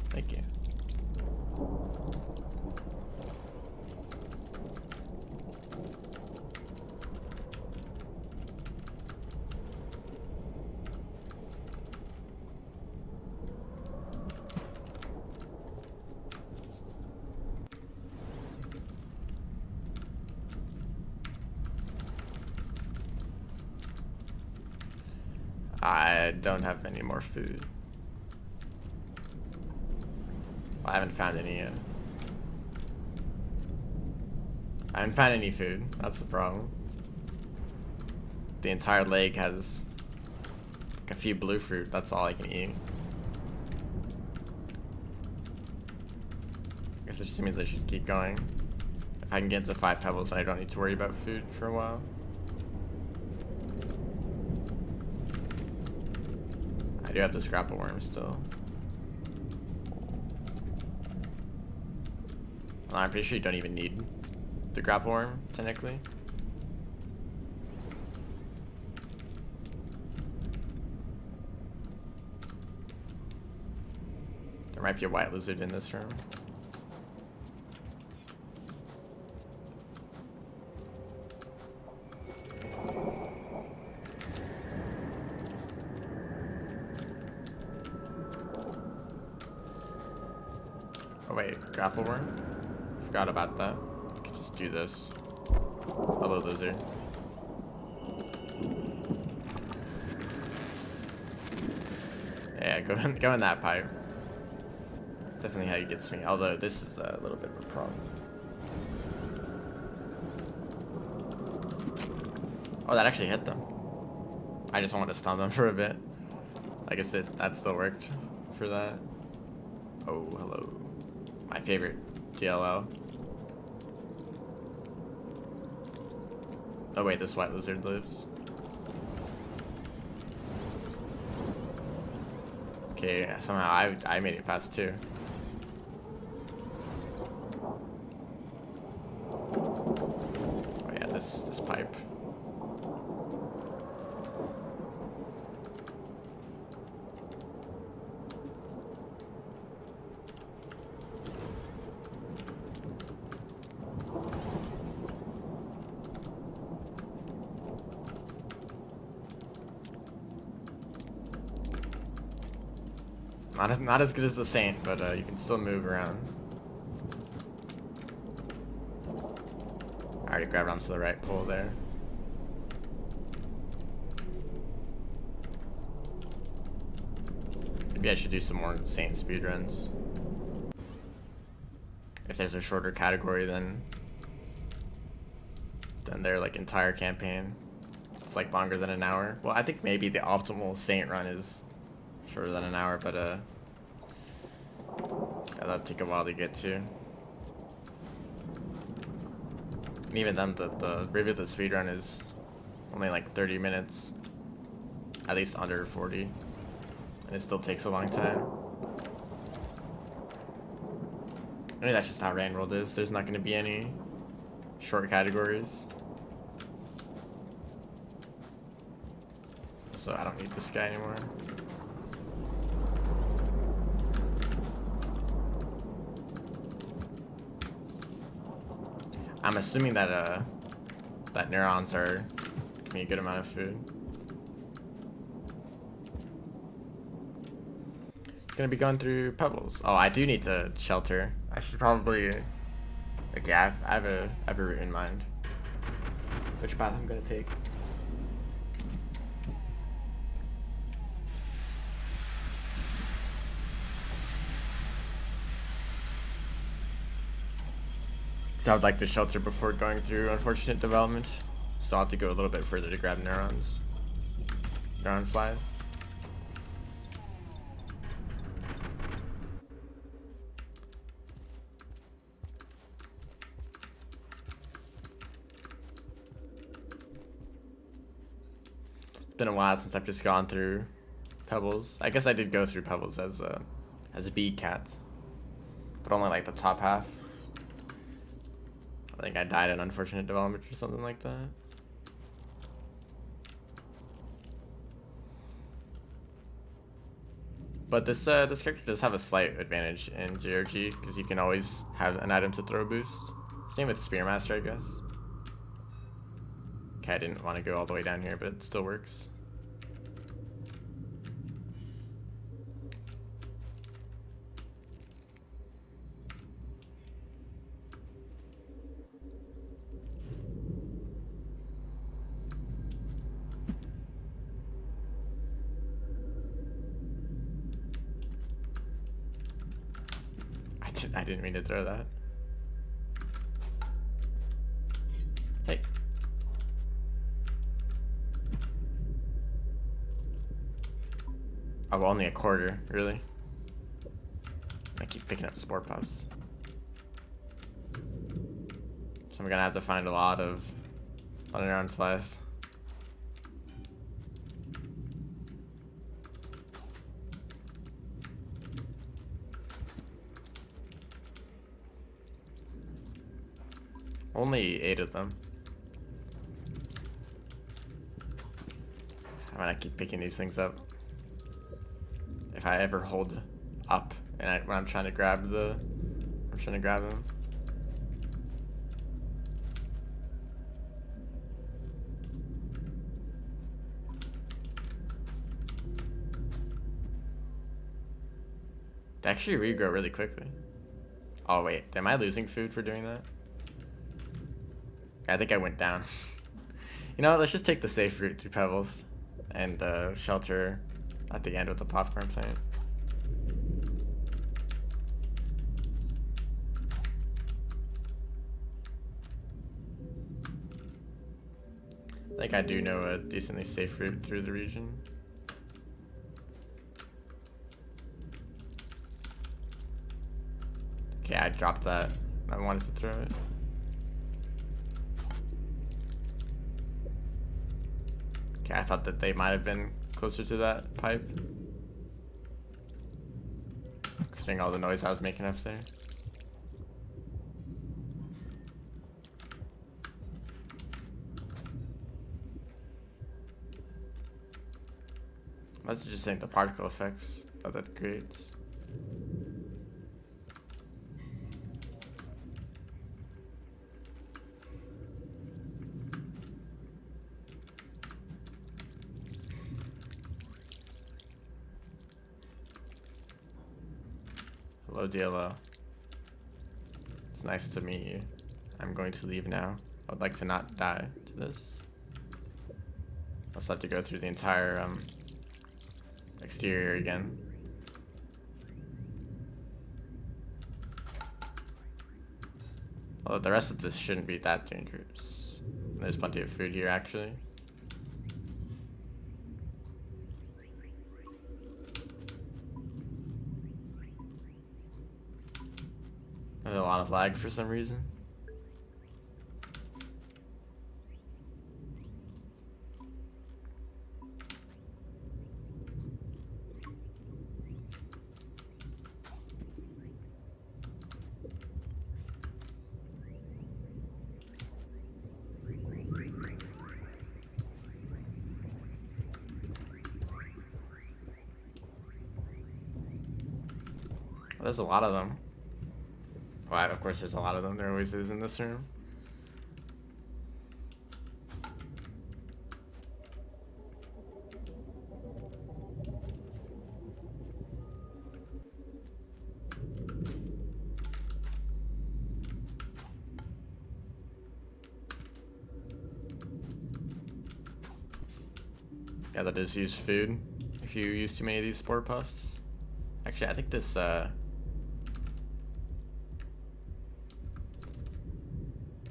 Thank you. I don't have any more food. Well, I haven't found any yet. I haven't found any food. That's the problem. The entire lake has like a few blue fruit. That's all I can eat. I guess it just means I should keep going. If I can get to 5 pebbles, then I don't need to worry about food for a while. I do have this grapple worm still. Well, I'm pretty sure you don't even need the grapple worm, technically. There might be a white lizard in this room. Oh wait, grapple worm? Forgot about that. I could just do this. Hello, lizard. Yeah, go in that pipe. Definitely how he gets me. Although this is a little bit of a problem. Oh, that actually hit them. I just wanted to stun them for a bit. I guess that still worked for that. Oh, hello. My favorite DLL. Oh wait, this white lizard lives. Okay, somehow I made it past too. Oh yeah, this pipe. Not as good as the Saint, but you can still move around. I already grabbed onto the right pole there. Maybe I should do some more Saint speedruns. If there's a shorter category than their like entire campaign. It's like longer than an hour. Well, I think maybe the optimal Saint run is shorter than an hour, but that'll take a while to get to. And even then, the review of the speedrun is only like 30 minutes, at least under 40, and it still takes a long time. I mean, that's just how Rain World is. There's not going to be any short categories. So I don't need this guy anymore. I'm assuming that that neurons are giving me a good amount of food. It's gonna be going through pebbles. Oh, I do need to shelter. I should probably. Okay, I have a route in mind. Which path I'm gonna take. So I would like to shelter before going through unfortunate development. So I'll have to go a little bit further to grab neurons. Neuron flies. It's been a while since I've just gone through pebbles. I guess I did go through pebbles as a bee cat, but only like the top half. I think I died in unfortunate development or something like that. But this character does have a slight advantage in 0G because you can always have an item to throw boost. Same with Spearmaster, I guess. Okay, I didn't want to go all the way down here, but it still works. I didn't mean to throw that. Hey. Oh, well, only a quarter, really? I keep picking up spore puffs. So I'm gonna have to find a lot of underground flies. Only 8 of them. I'm gonna keep picking these things up. If I ever hold up and when I'm trying to grab them. They actually regrow really quickly. Oh wait, am I losing food for doing that? I think I went down. You know what, let's just take the safe route through pebbles and shelter at the end with the popcorn plant. I think I do know a decently safe route through the region. Okay, I dropped that. I wanted to throw it. Okay, I thought that they might have been closer to that pipe. Considering all the noise I was making up there. That's just saying the particle effects that creates. Hello, DLO. It's nice to meet you. I'm going to leave now. I would like to not die to this. I'll also have to go through the entire exterior again. Although the rest of this shouldn't be that dangerous. There's plenty of food here, actually. There's a lot of lag for some reason. There's a lot of them. Well, of course there's a lot of them. There always is in this room. Yeah, that does use food if you use too many of these spore puffs. Actually, I think this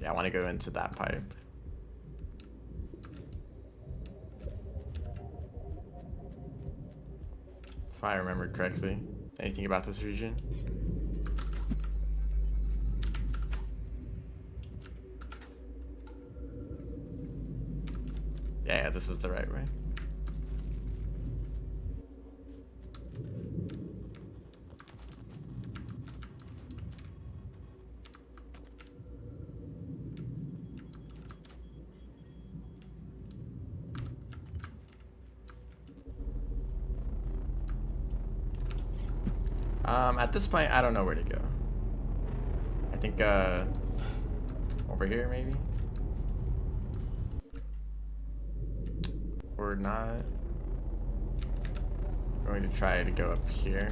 yeah, I want to go into that pipe. If I remember correctly. Anything about this region? Yeah, this is the right way. At this point, I don't know where to go. I think, over here, maybe? Or not. I'm going to try to go up here.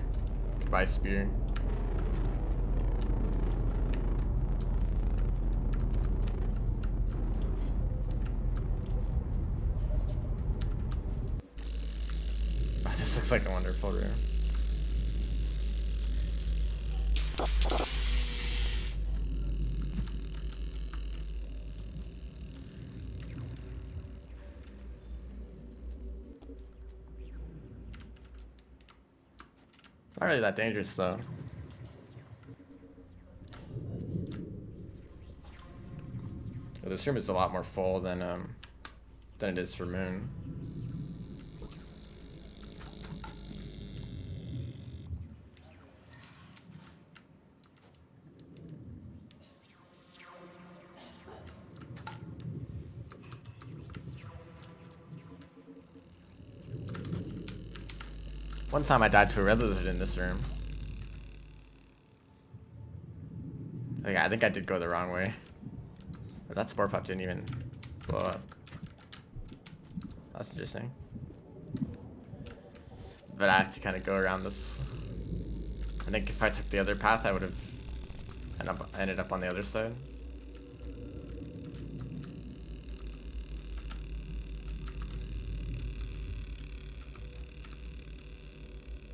Goodbye, spear. Oh, this looks like a wonderful room. Not really that dangerous though. Well, this room is a lot more full than it is for Moon. One time I died to a red lizard in this room. I think I did go the wrong way. But that spore puff didn't even blow up. That's interesting. But I have to kind of go around this. I think if I took the other path, I would have ended up on the other side.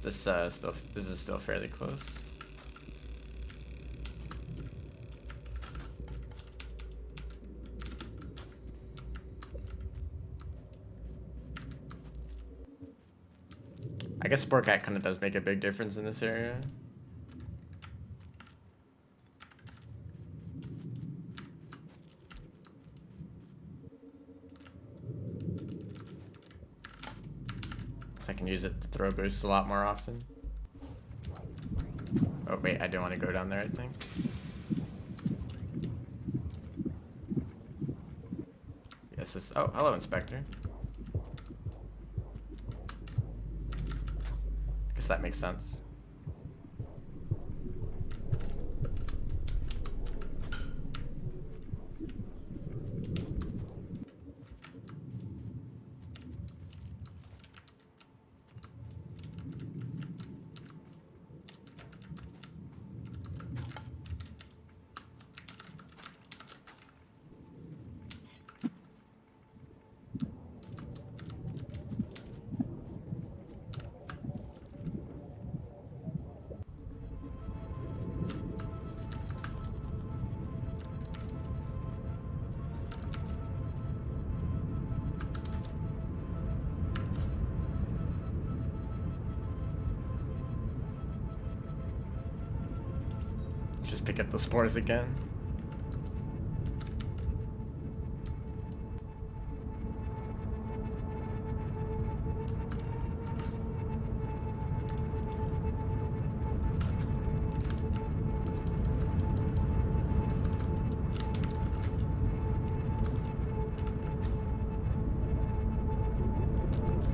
This is still fairly close. I guess Sporecat kind of does make a big difference in this area. I can use it to throw boosts a lot more often. Oh wait, I didn't want to go down there, I think. Yes, this. Oh, hello, Inspector. Guess that makes sense. Just pick up the spores again.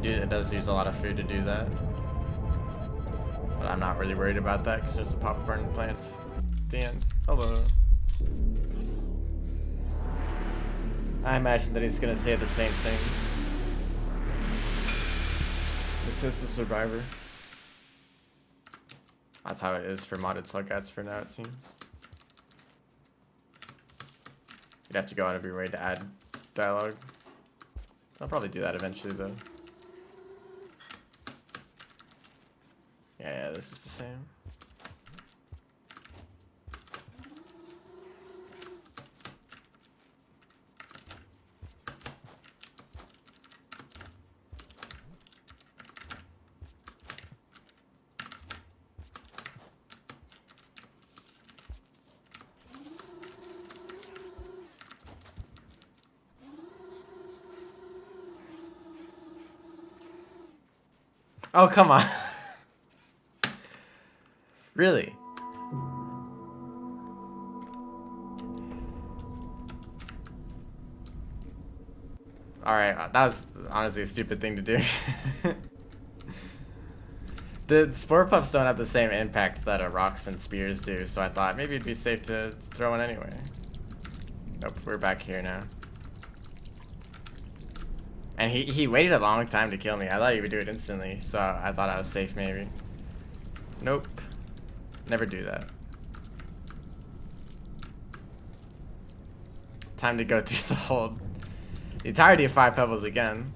Dude, it does use a lot of food to do that. But I'm not really worried about that because there's the popcorn plants. The end. Hello. I imagine that he's gonna say the same thing. It says the survivor. That's how it is for modded Skullcats for now, it seems. You'd have to go out of your way to add dialogue. I'll probably do that eventually though. Yeah, this is the same. Oh, come on. Really? Alright, that was honestly a stupid thing to do. The Spore Puffs don't have the same impact that rocks and spears do, so I thought maybe it'd be safe to throw one anyway. Nope, we're back here now. And he waited a long time to kill me. I thought he would do it instantly, so I thought I was safe maybe. Nope. Never do that. Time to go through the hold. The entirety of 5 pebbles again.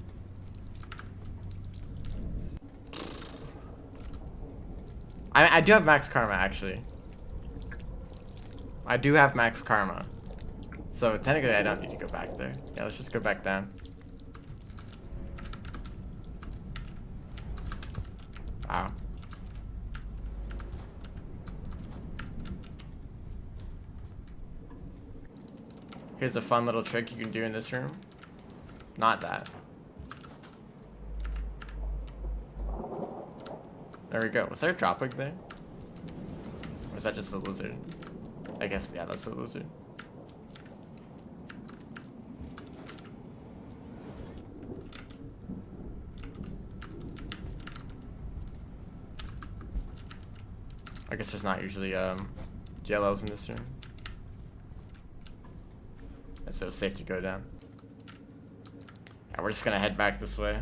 I do have max karma actually. I do have max karma. So technically I don't need to go back there. Yeah, let's just go back down. Wow. Here's a fun little trick you can do in this room. Not that. There we go. Was there a dropwig there? Or is that just a lizard? I guess, yeah, that's a lizard. I guess there's not usually JLLs in this room. So it's safe to go down. And we're just gonna head back this way.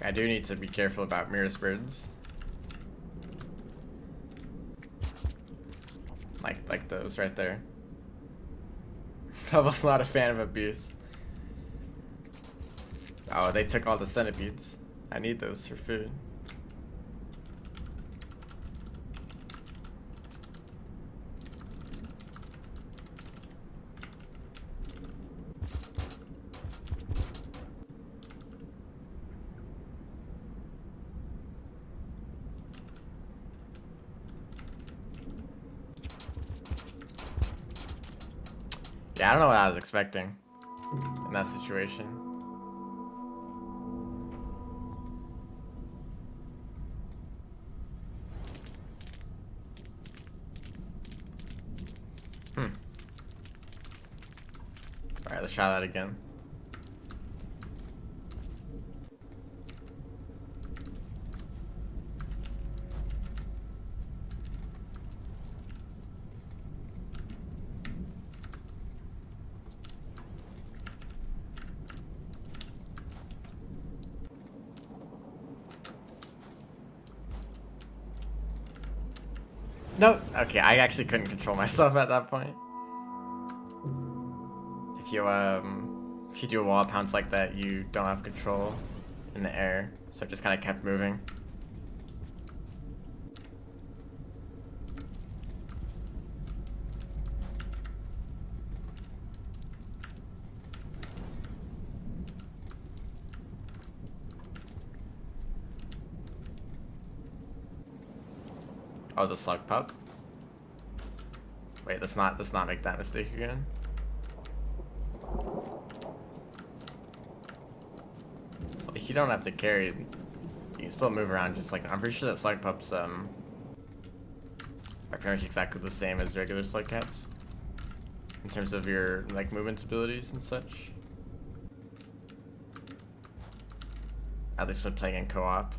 I do need to be careful about Mirror's birds. Like those right there. Pebble's not a fan of abuse. Oh, they took all the centipedes. I need those for food. Yeah, I don't know what I was expecting in that situation. Alright, let's try that again. No, okay, I actually couldn't control myself at that point. If you do a wall pounce like that, you don't have control in the air, so it just kind of kept moving. Oh, the slug pup. Wait, let's not make that mistake again. Like, you don't have to carry. You can still move around just like I'm pretty sure that slug pups are pretty much exactly the same as regular slug cats in terms of your like movement abilities and such. At least when playing in co-op.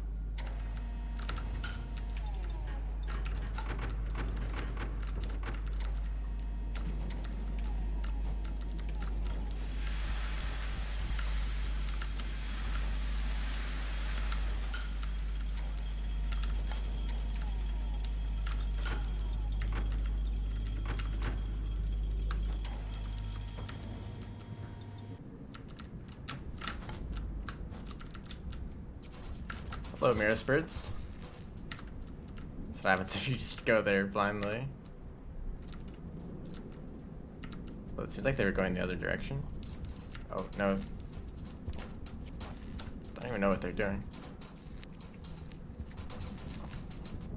Hello, mirror spirits. What happens if you just go there blindly? Well, it seems like they were going the other direction. Oh, no. Don't even know what they're doing.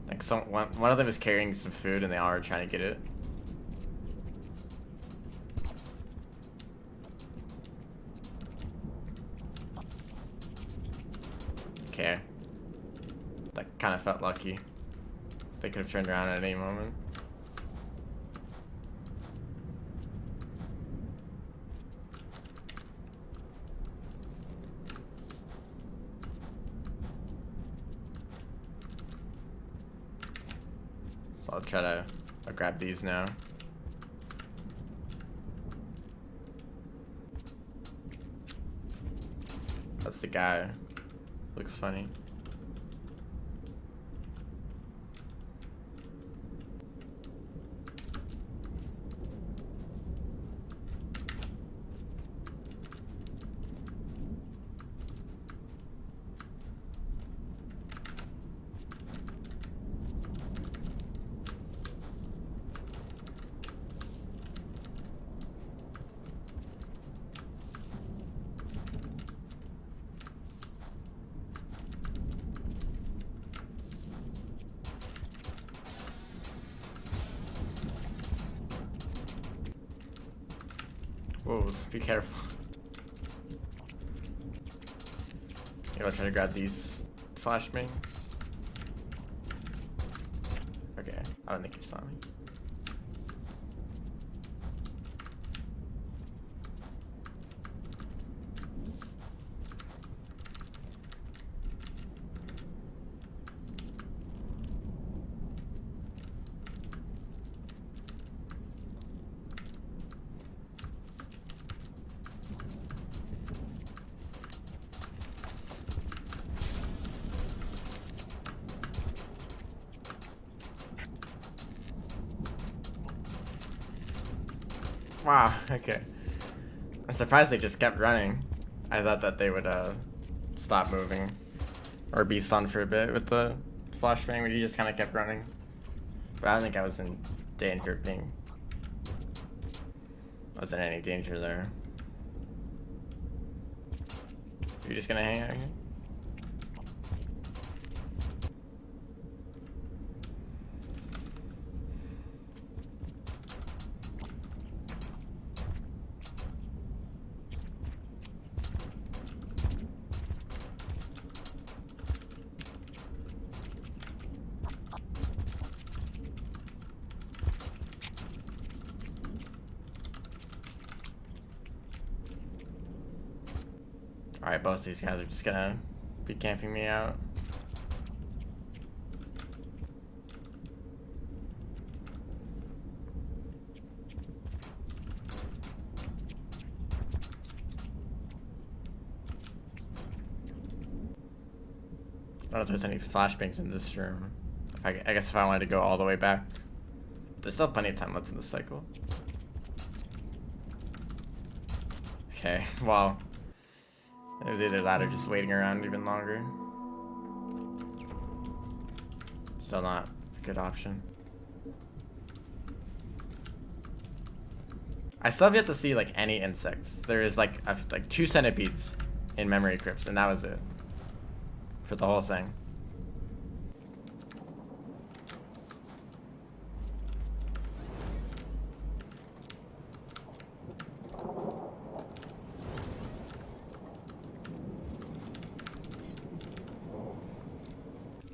Like, one of them is carrying some food and they all are trying to get it. Okay. That kind of felt lucky. They could have turned around at any moment. So I'll grab these now. That's the guy. Looks funny. Whoa, be careful. Maybe I'll try to grab these flashbangs. Okay, I don't think he saw me. Wow, okay. I'm surprised they just kept running. I thought that they would stop moving or be stunned for a bit with the flashbang, but he just kind of kept running. But I don't think I was in danger of being... I wasn't in any danger there. You're just gonna hang out here? Alright, both these guys are just gonna be camping me out. I don't know if there's any flashbangs in this room. I guess if I wanted to go all the way back. There's still plenty of time left in this cycle. Okay, well. It was either that or just waiting around even longer. Still not a good option. I still have yet to see like any insects. There is like 2 centipedes in memory crypts, and that was it. For the whole thing.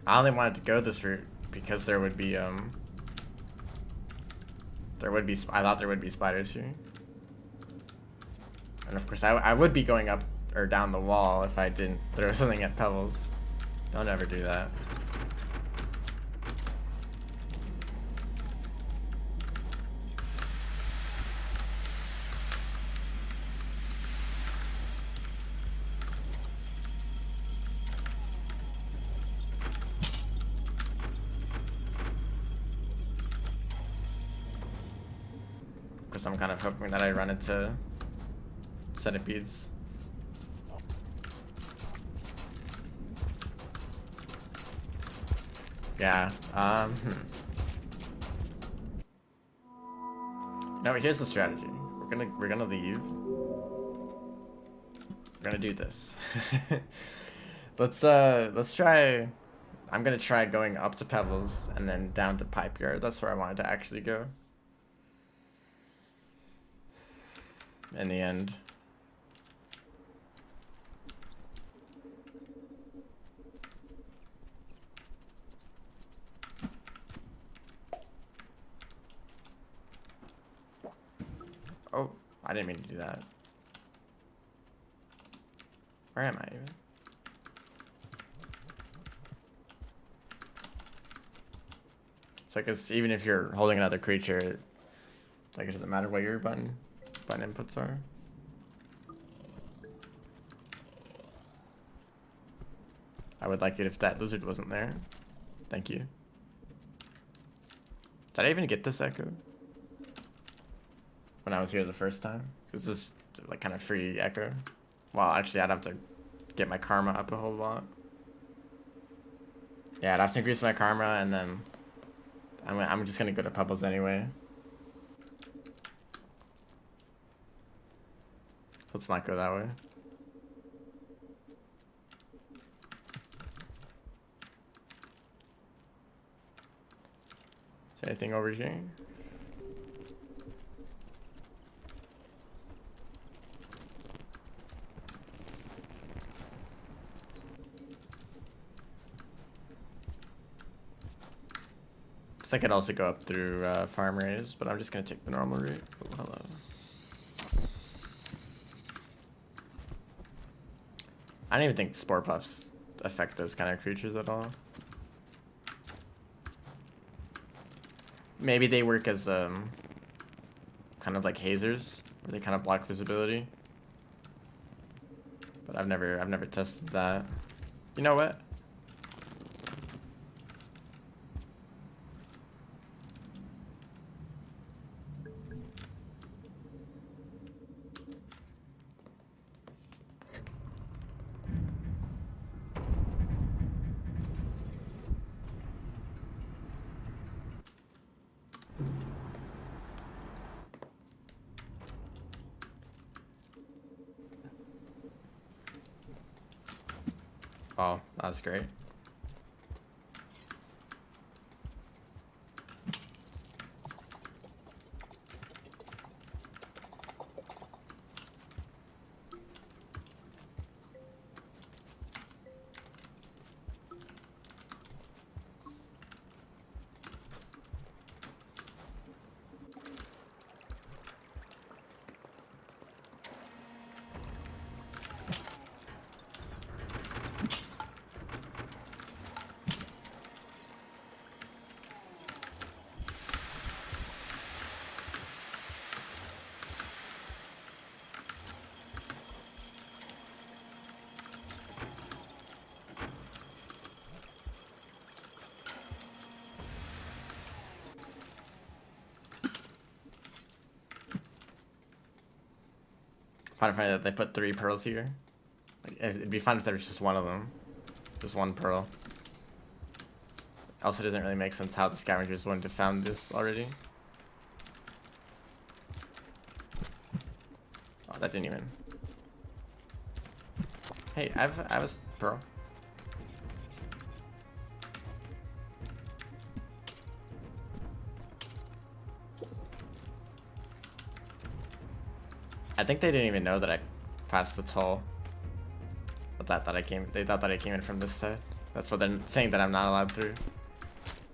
I only wanted to go this route because there would be I thought there would be spiders here. And of course I would be going up or down the wall if I didn't throw something at pebbles. Don't ever do that. Because I'm kind of hoping that I run into centipedes. Yeah, No, here's the strategy. We're gonna leave. We're gonna do this. Let's try. I'm gonna try going up to Pebbles and then down to Pipe Yard. That's where I wanted to actually go. In the end. Oh, I didn't mean to do that. Where am I even? So I guess even if you're holding another creature, like it doesn't matter what your button inputs are. I would like it if that lizard wasn't there. Thank you. Did I even get this echo? When I was here the first time? This is like kind of free echo. Well, actually I'd have to get my karma up a whole lot. Yeah, I'd have to increase my karma and then I'm just gonna go to Pebbles anyway. Let's not go that way. Is there anything over here? I could also go up through farm raise, but I'm just gonna take the normal route. Oh, hello. I don't even think spore puffs affect those kind of creatures at all. Maybe they work as kind of like hazers, where they kind of block visibility. But I've never tested that. You know what? Oh, that's great. find it funny that they put 3 pearls here. Like, it'd be fun if there was just one of them. Just 1 pearl. Also, doesn't really make sense how the scavengers wouldn't have found this already. Oh, that didn't even... Hey, I have a pearl. I think they didn't even know that I passed the toll. But they thought that I came in from this side. That's what they're saying, that I'm not allowed through.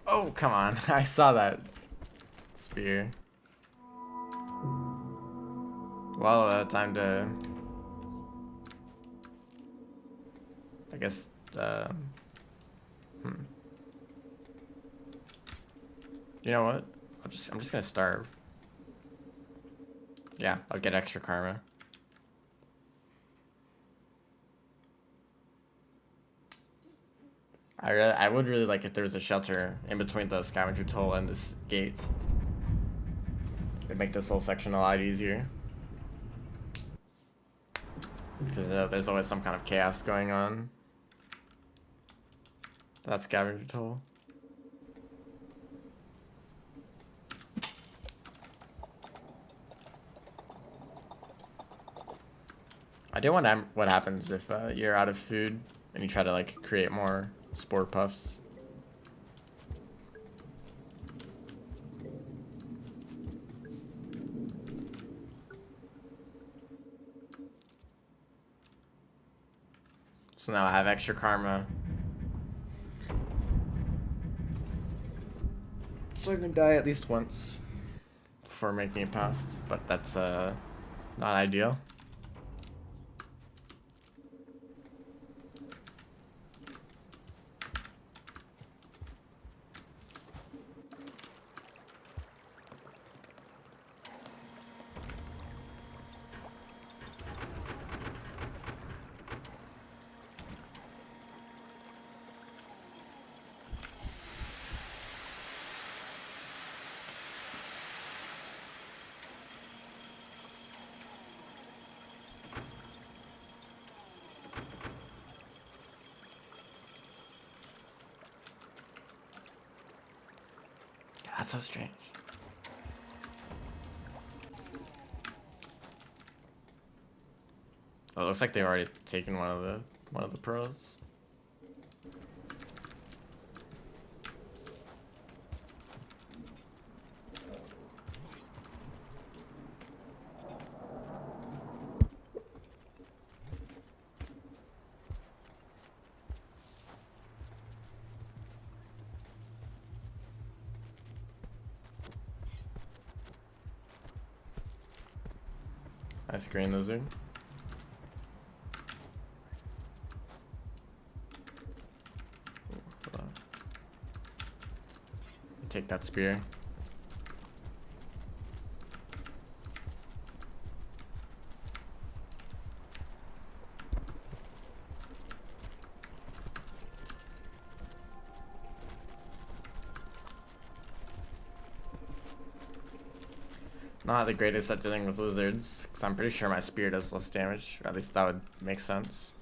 Oh, come on. I saw that spear. Well, time to... I guess, You know what? I'm just gonna starve. Yeah, I'll get extra karma. I would really like if there was a shelter in between the scavenger toll and this gate. It'd make this whole section a lot easier. Because there's always some kind of chaos going on. That's scavenger toll. I do wonder what happens if you're out of food and you try to like create more spore puffs. So now I have extra karma. So I'm gonna die at least once before making it past, but that's not ideal. That's so strange. Oh, it looks like they've already taken one of the pearls. Nice green lizard. Take that spear. Not the greatest at dealing with lizards, because I'm pretty sure my spear does less damage, or at least that would make sense.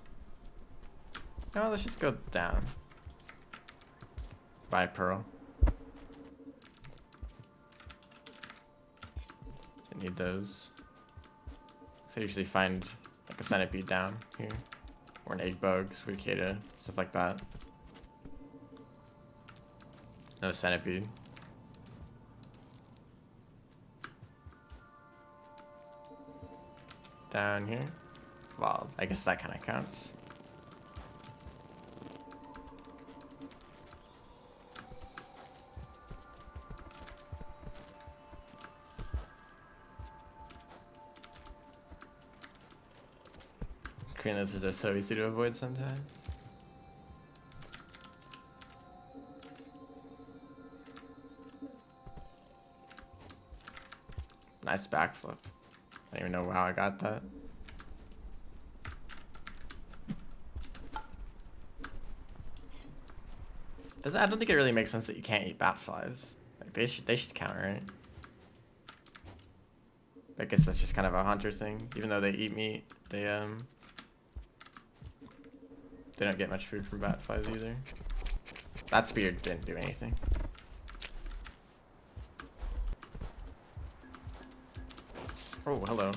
No, let's just go down. Buy pearl. I need those. So I usually find like a centipede down here, or an egg bug, cicada, stuff like that. No centipede. Down here. Well, I guess that kind of counts. Green lizards are so easy to avoid sometimes. Nice backflip. I don't even know how I got that. I don't think it really makes sense that you can't eat bat flies. Like they should count, right? I guess that's just kind of a hunter thing. Even though they eat meat, they don't get much food from bat flies either. That spear didn't do anything. Oh, hello.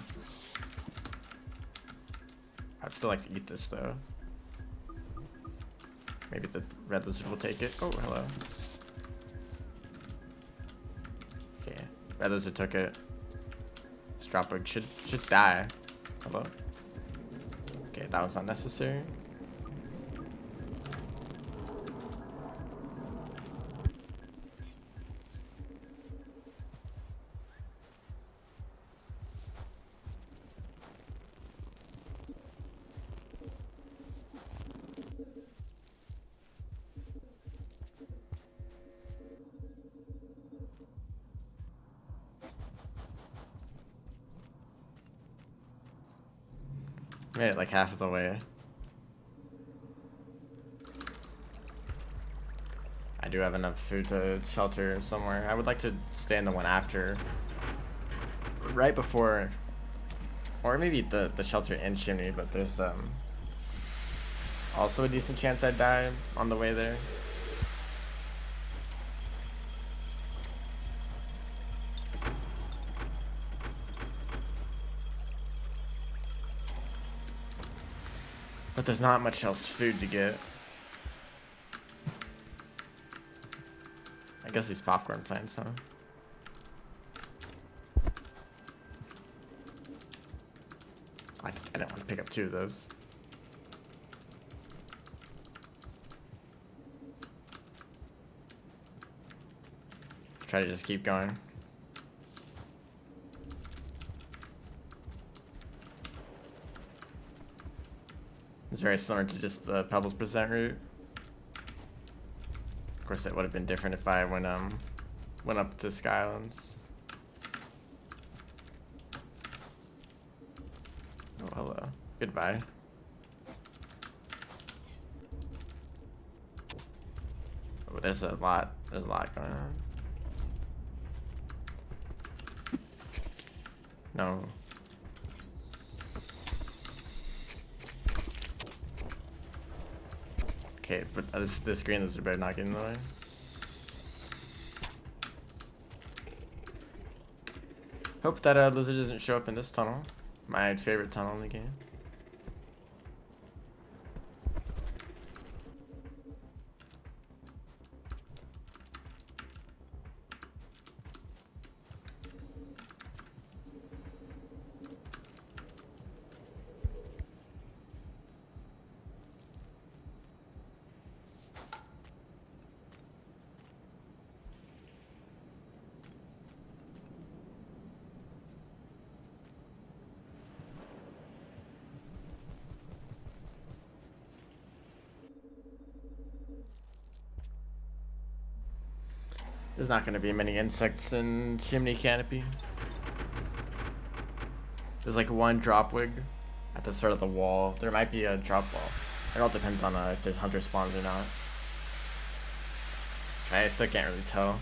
I'd still like to eat this though. Maybe the red lizard will take it. Oh, hello. Okay, red lizard took it. This dropbug should die. Hello. Okay, that was unnecessary. Made it like half of the way. I do have enough food to shelter somewhere. I would like to stay in the one after. Right before, or maybe the shelter in Chimney, but there's also a decent chance I'd die on the way there. But there's not much else food to get. I guess these popcorn plants, huh? I didn't want to pick up 2 of those. Try to just keep going. It's very similar to just the Pebbles percent route. Of course, it would have been different if I went up to Skylands. Oh, hello. Goodbye. Oh, there's a lot going on. No. Okay, but this green lizard better not get in the way. Hope that lizard doesn't show up in this tunnel. My favorite tunnel in the game. There's not going to be many insects in Chimney Canopy. There's like one drop wig at the start of the wall. There might be a drop wall. It all depends on if there's hunter spawns or not. I still can't really tell.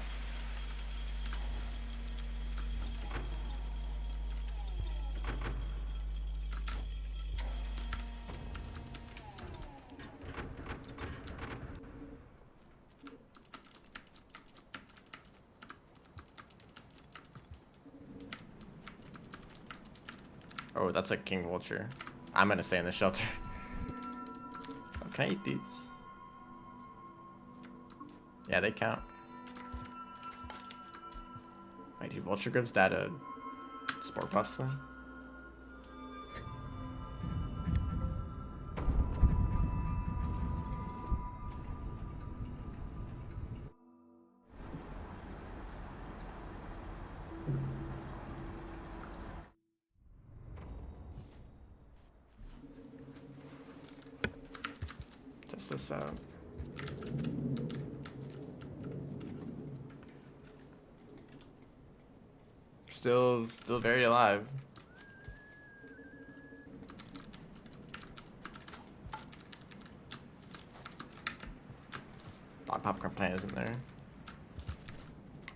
Oh, that's a king vulture. I'm gonna stay in the shelter. Oh, can I eat these? Yeah, they count. Wait, do vulture grips that spore puffs then? Test this out. Still very alive. Popcorn plant isn't there.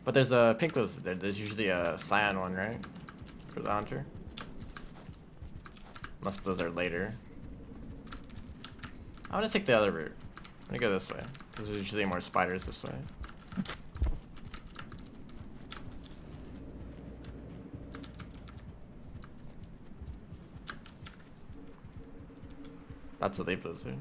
But there's a pink lizard there. There's usually a cyan one, right? for the hunter. Unless those are later. I'm gonna take the other route. I'm gonna go this way. Because there's usually more spiders this way. That's a leaf lizard.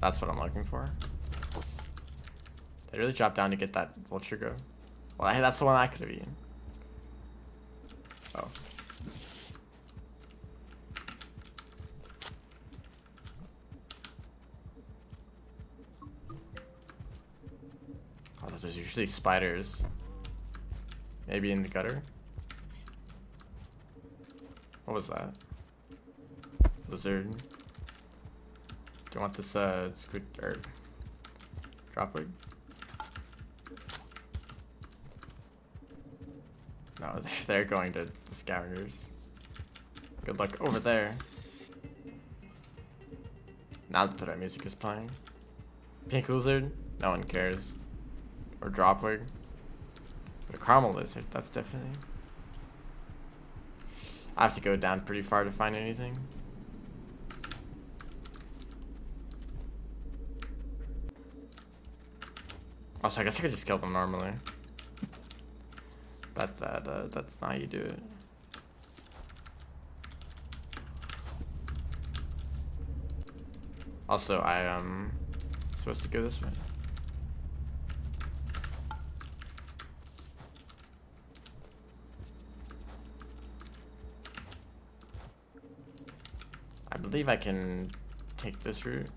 That's what I'm looking for. They really dropped down to get that vulture go. Well, hey, that's the one I could have eaten. Oh. Oh, there's usually spiders. Maybe in the gutter? What was that? Lizard. Do you want this squid or dropwig? No, they're going to the scavengers. Good luck over there. Now that the music is playing. Pink lizard? No one cares. Or dropwig. But a caramel lizard, that's definitely... I have to go down pretty far to find anything. Also, I guess I could just kill them normally. But that's not how you do it. Also, I am supposed to go this way. I believe I can take this route.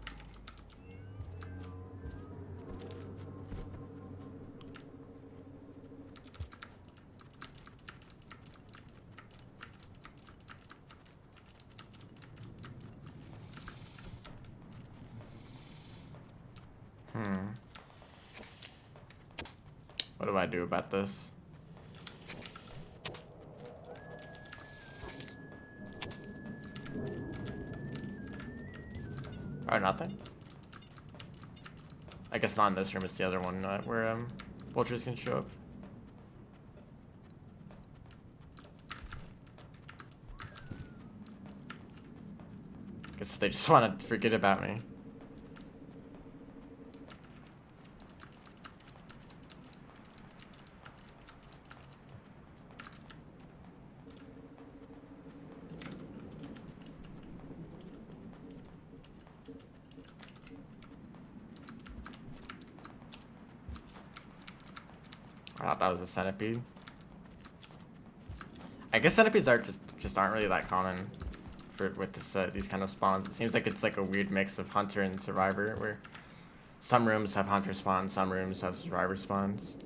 What do I do about this? Or nothing? I guess not in this room, it's the other one where vultures can show up. Guess they just want to forget about me. I thought that was a centipede. I guess centipedes are just aren't really that common with this these kind of spawns. It seems like it's like a weird mix of hunter and survivor, where some rooms have hunter spawns, some rooms have survivor spawns,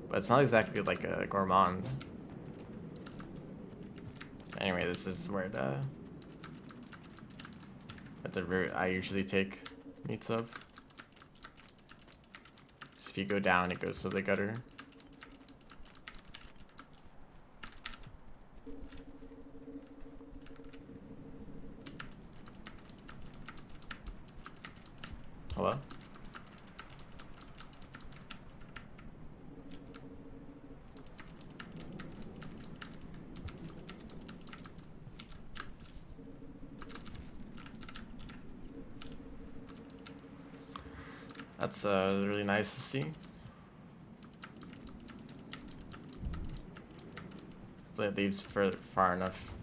but it's not exactly like a gourmand. Anyway, this is where the route I usually take meets up. If you go down, it goes to the gutter. Hello? That's really nice to see. Hopefully it leaves far enough.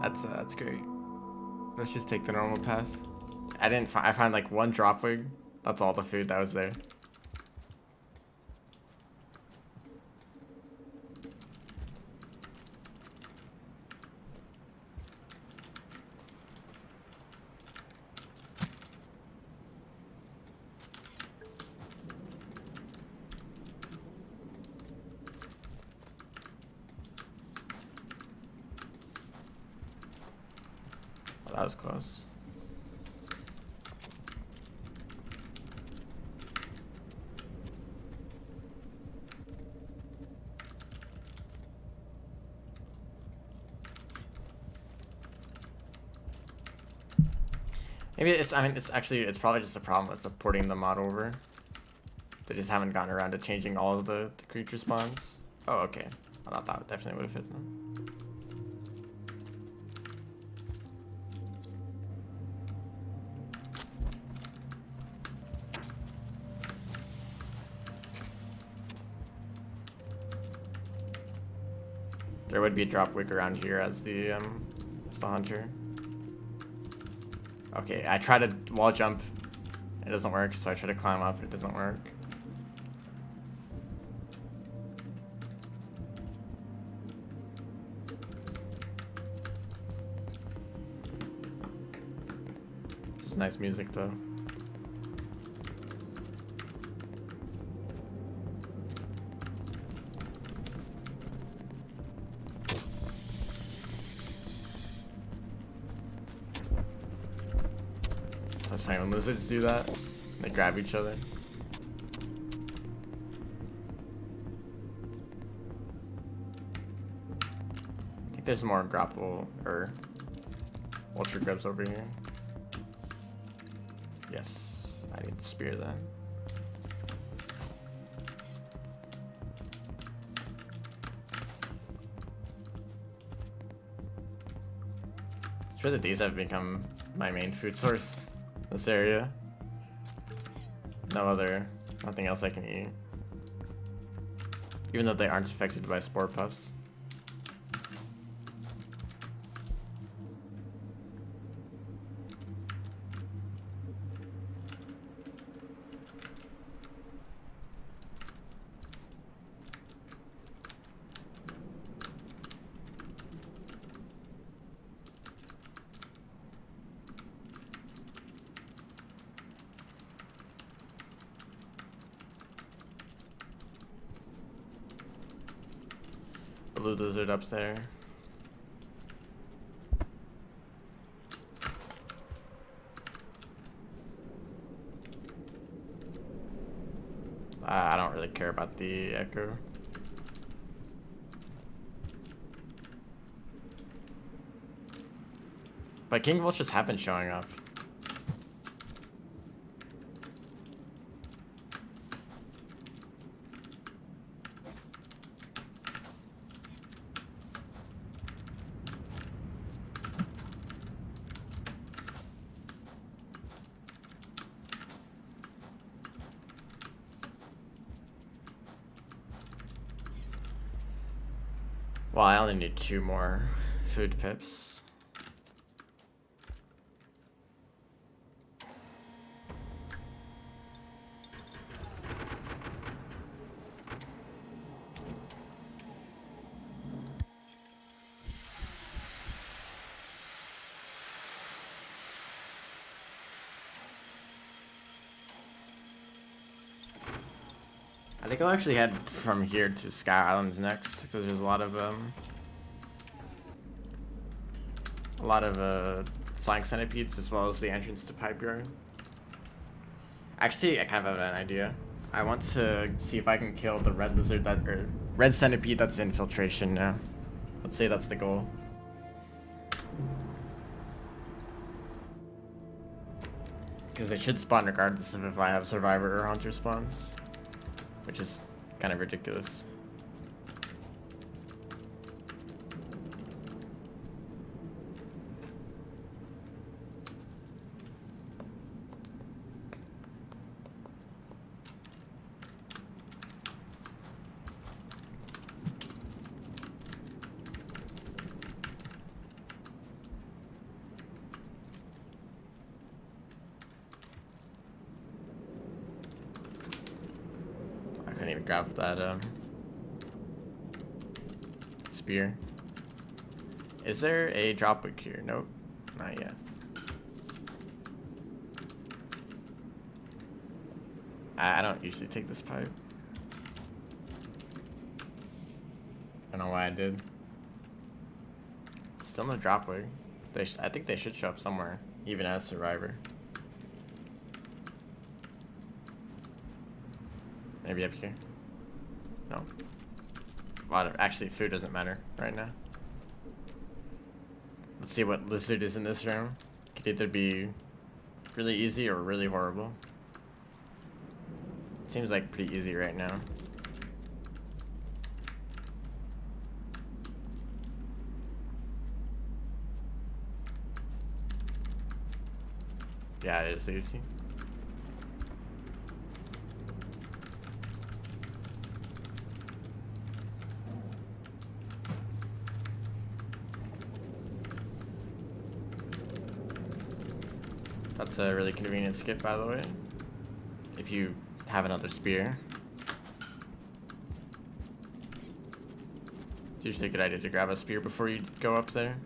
That's great. Let's just take the normal path. I found like one dropwig. That's all the food that was there. That was close. Maybe it's, I mean, it's probably just a problem with the porting the mod over. They just haven't gotten around to changing all of the creature spawns. Oh, okay. I thought that definitely would have fit them. There would be a drop wig around here as the hunter. Okay, I try to wall jump. It doesn't work, so I try to climb up. It doesn't work. This is nice music, though. That's funny when lizards do that. They grab each other. I think there's more grapple or ultra grubs over here. Yes, I need the spear then. Sure that these have become my main food source. This area. Nothing else I can eat. Even though they aren't affected by spore puffs. Blue lizard up there. I don't really care about the echo. But king vultures have been showing up. Well, I only need 2 more food pips. I think I'll actually head from here to Sky Islands next because there's a lot of flying centipedes as well as the entrance to Pipe Yard. Actually, I kind of have an idea. I want to see if I can kill the red lizard or red centipede that's infiltration now. Let's say that's the goal. Because they should spawn regardless of if I have survivor or hunter spawns. Which is kind of ridiculous. I couldn't even grab that spear. Is there a drop wick here? Nope, not yet. I don't usually take this pipe. I don't know why I did. Still no drop wick. I think they should show up somewhere, even as survivor. Maybe up here. No. Actually, food doesn't matter right now. Let's see what lizard is in this room. Could either be really easy or really horrible? It seems like pretty easy right now. Yeah, it is easy. That's a really convenient skip, by the way. If you have another spear. It's usually a good idea to grab a spear before you go up there.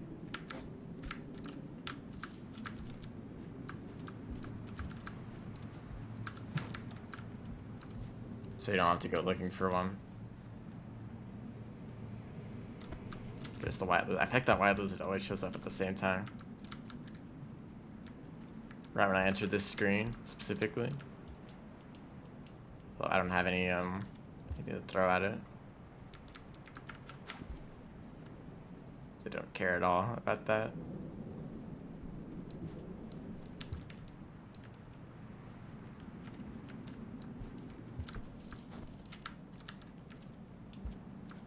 So you don't have to go looking for one. There's the white lizard. I think that white lizard always shows up at the same time. Right when I enter this screen, specifically. Well, I don't have any, anything to throw at it. They don't care at all about that.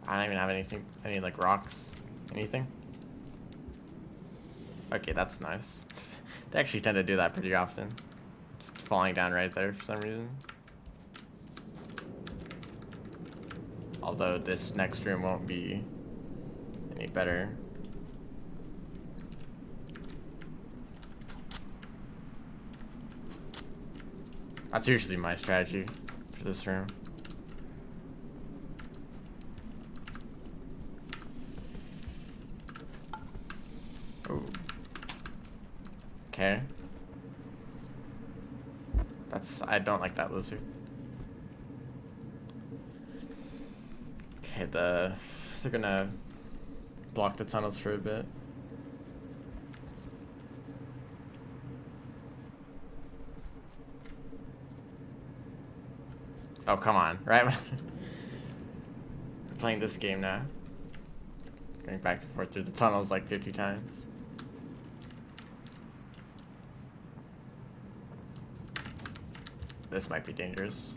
I don't even have anything, any like rocks, anything. Okay, that's nice. They actually tend to do that pretty often. Just falling down right there for some reason. Although this next room won't be any better. That's usually my strategy for this room. Ooh. Okay. I don't like that lizard. Okay, they're gonna block the tunnels for a bit. Oh, come on, right? We're playing this game now. Going back and forth through the tunnels like 50 times. This might be dangerous.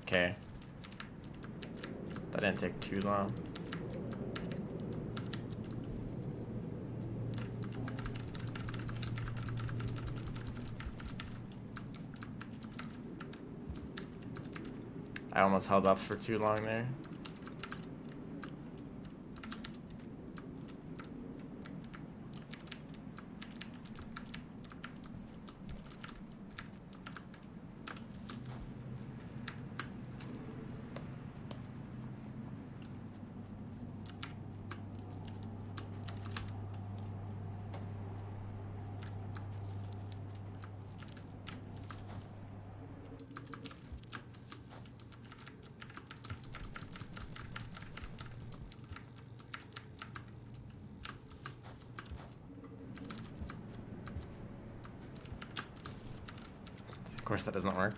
Okay. That didn't take too long. I almost held up for too long there. Of course that doesn't work.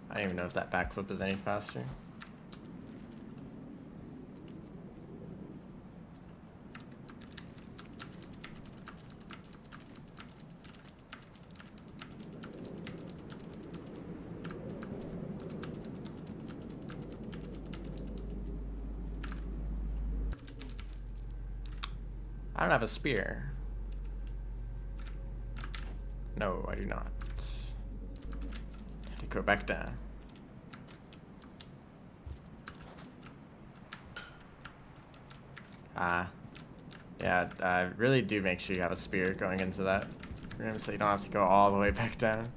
I don't even know if that backflip is any faster. I don't have a spear. No, I do not. I have to go back down. Yeah, really do make sure you have a spear going into that room so you don't have to go all the way back down.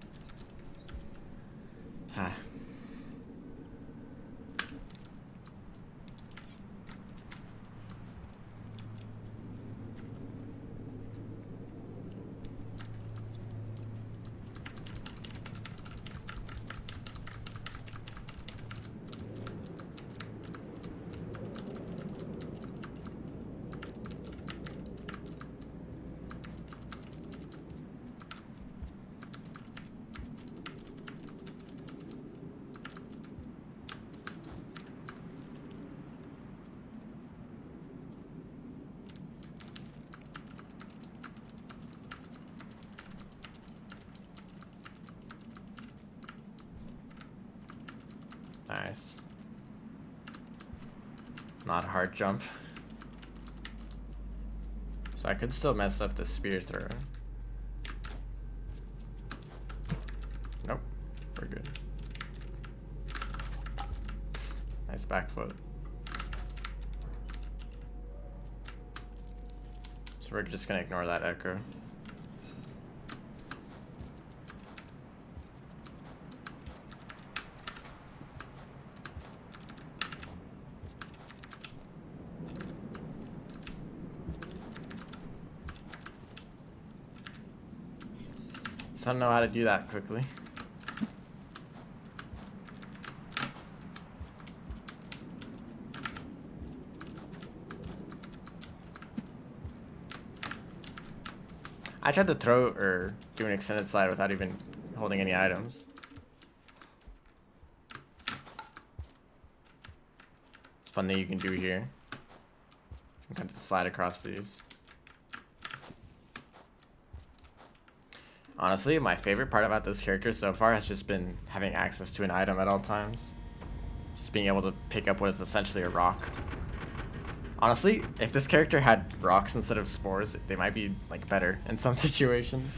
Nice. Not a hard jump. So I could still mess up the spear throw. Nope, we're good. Nice back foot. So we're just gonna ignore that echo. So I don't know how to do that quickly. I tried to throw or do an extended slide without even holding any items. Fun thing you can do here. You can kind of slide across these. Honestly, my favorite part about this character so far has just been having access to an item at all times. Just being able to pick up what is essentially a rock. Honestly, if this character had rocks instead of spores, they might be like better in some situations.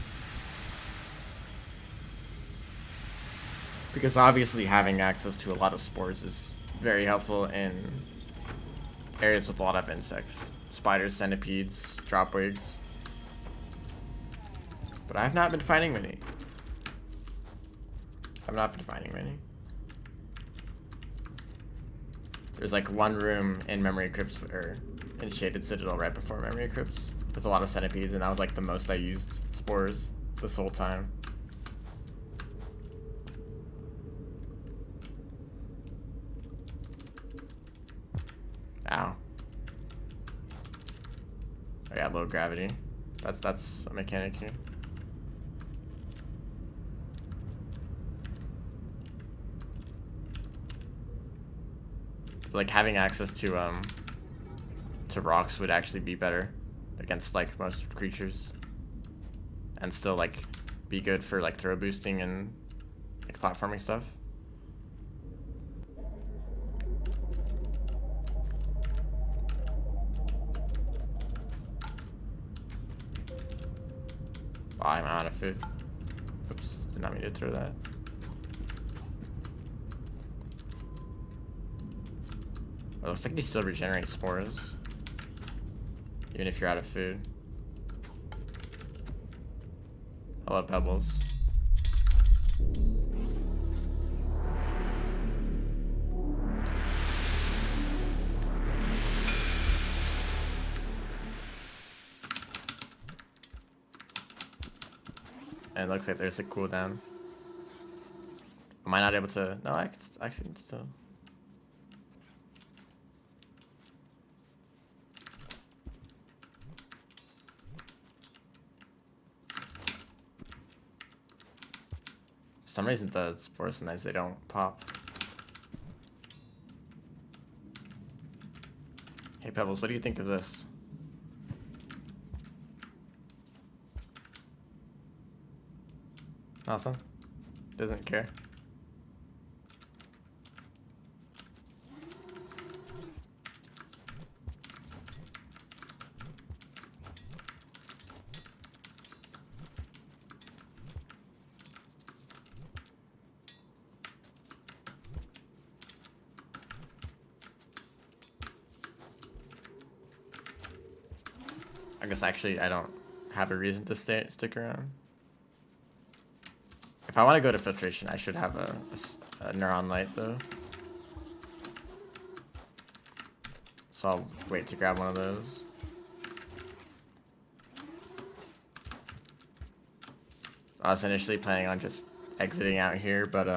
Because obviously having access to a lot of spores is very helpful in areas with a lot of insects. Spiders, centipedes, dropwigs. But I've not been finding many. I've not been finding many. There's like one room in Memory Crypts, or in Shaded Citadel right before Memory Crypts, with a lot of centipedes, and that was like the most I used spores this whole time. Ow. Oh yeah, low gravity. That's a mechanic here. Like having access to rocks would actually be better against like most creatures, and still like be good for like throw boosting and like platforming stuff. Oh, I'm out of food. Oops, did not mean to throw that. It looks like you still regenerate spores, even if you're out of food. I love pebbles. And it looks like there's a cooldown. Am I not able to? No, I can still. For some reason the spores sometimes they don't pop. Hey Pebbles, what do you think of this? Nothing? Doesn't care. I guess actually I don't have a reason to stick around. If I want to go to filtration, I should have a neuron light though. So I'll wait to grab one of those. I was initially planning on just exiting out here, but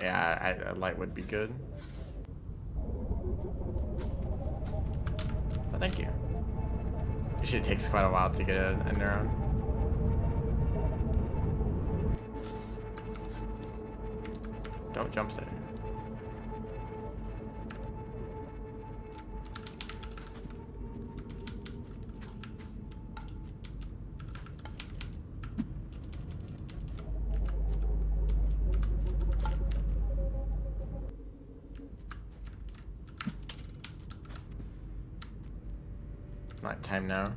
yeah, a light would be good. But thank you. Usually it takes quite a while to get a neuron. Don't jump there. Night time now.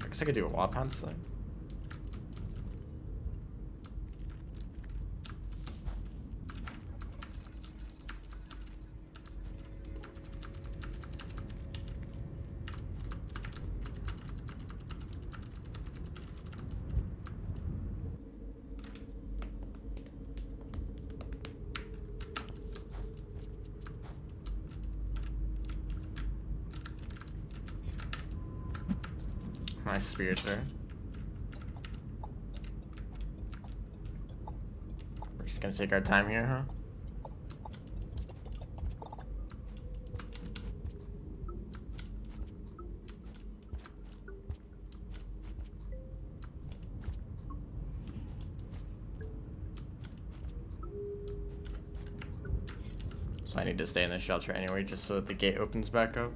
I guess I could do a wall pound thing. Nice spears there. We're just gonna take our time here, huh? So I need to stay in the shelter anyway, just so that the gate opens back up.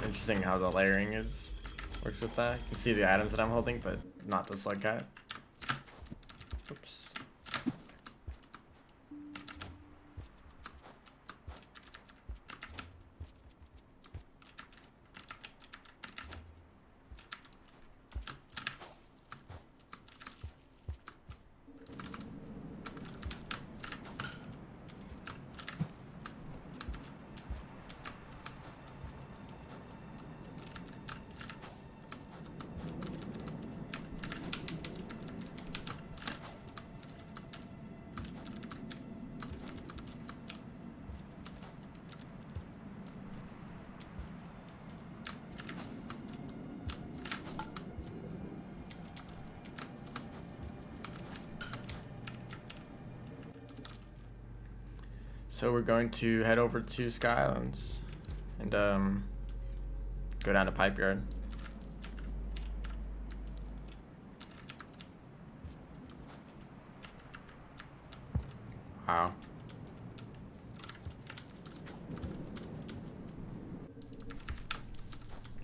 Interesting how the layering works with that. You can see the items that I'm holding, but not the slug cat. Oops. So we're going to head over to Sky Islands and go down to Pipe Yard. Wow.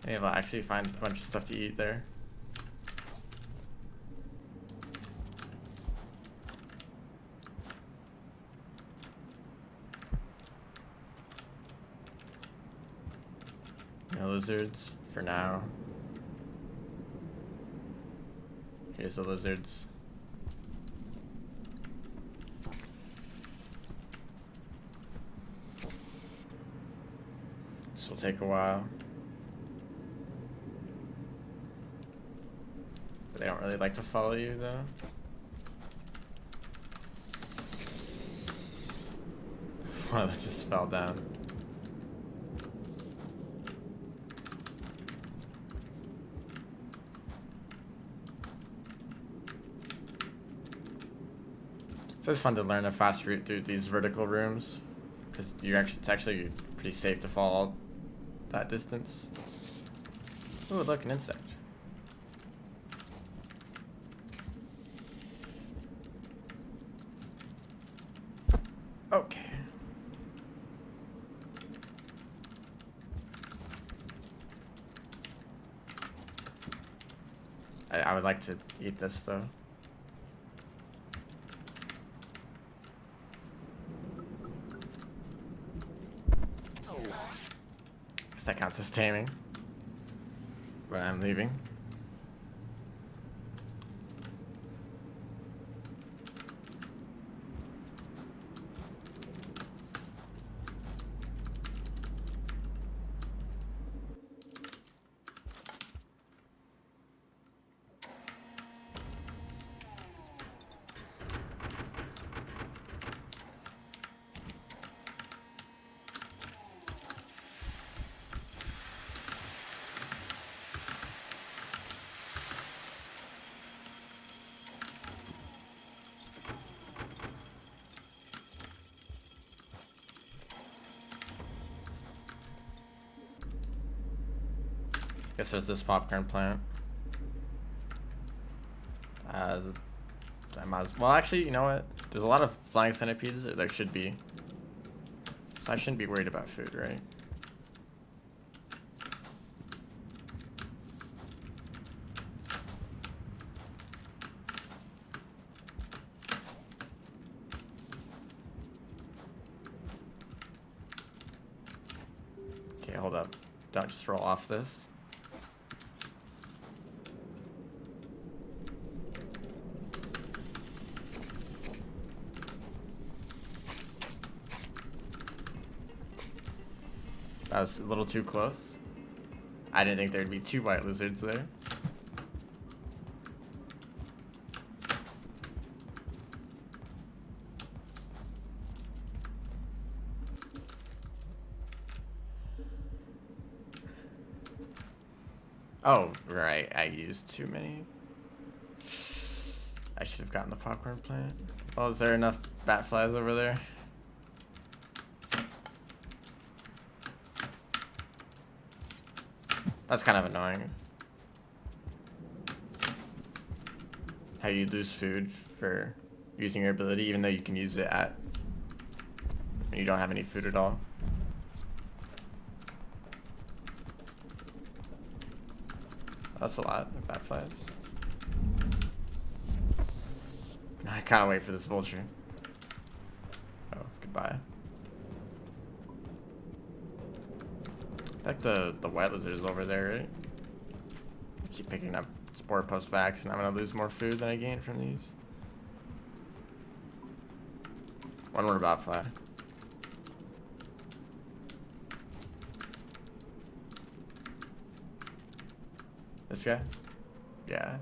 Maybe I'll actually find a bunch of stuff to eat there. No lizards for now. Here's the lizards. This will take a while. But they don't really like to follow you though. One of them just fell down. So it's fun to learn a fast route through these vertical rooms, because it's actually pretty safe to fall that distance. Ooh, look, an insect. Okay. I would like to eat this though. That counts as taming, but I'm leaving. Guess there's this popcorn plant. I might as well, actually, you know what? There's a lot of flying centipedes. There should be. So I shouldn't be worried about food, right? Okay, hold up. Don't just roll off this. That was a little too close. I didn't think there'd be 2 white lizards there. Oh, right. I used too many. I should have gotten the popcorn plant. Oh, is there enough bat flies over there? That's kind of annoying. How you lose food for using your ability, even though you can use it at when you don't have any food at all. That's a lot of bat flies. I can't wait for this vulture. Oh, goodbye. Like the white lizard is over there, right? Keep picking up spore post vax, and I'm gonna lose more food than I gain from these. One more bat fly. This guy? Yeah.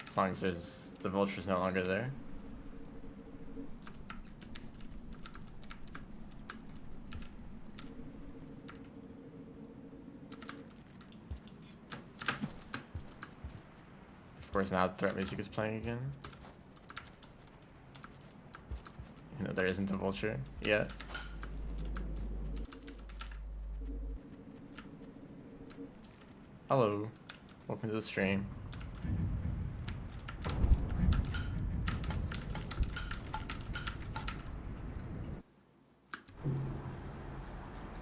As long as there's the vulture's no longer there. Of course, now threat music is playing again. You know, there isn't a vulture yet. Hello. Welcome to the stream.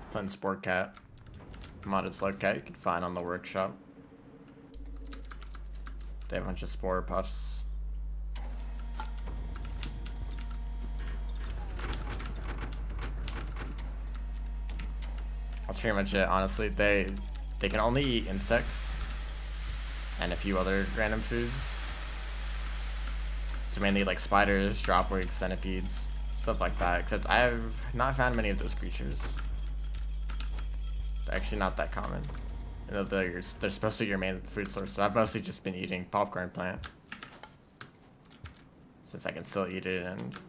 Fun Sporecat. Modded Slugcat you can find on the workshop. They have a bunch of spore puffs. That's pretty much it, honestly. They can only eat insects and a few other random foods. So mainly like spiders, dropwigs, centipedes, stuff like that. Except I have not found many of those creatures. They're actually not that common. You know, they're supposed to be your main food source, so I've mostly just been eating popcorn plant. Since I can still eat it and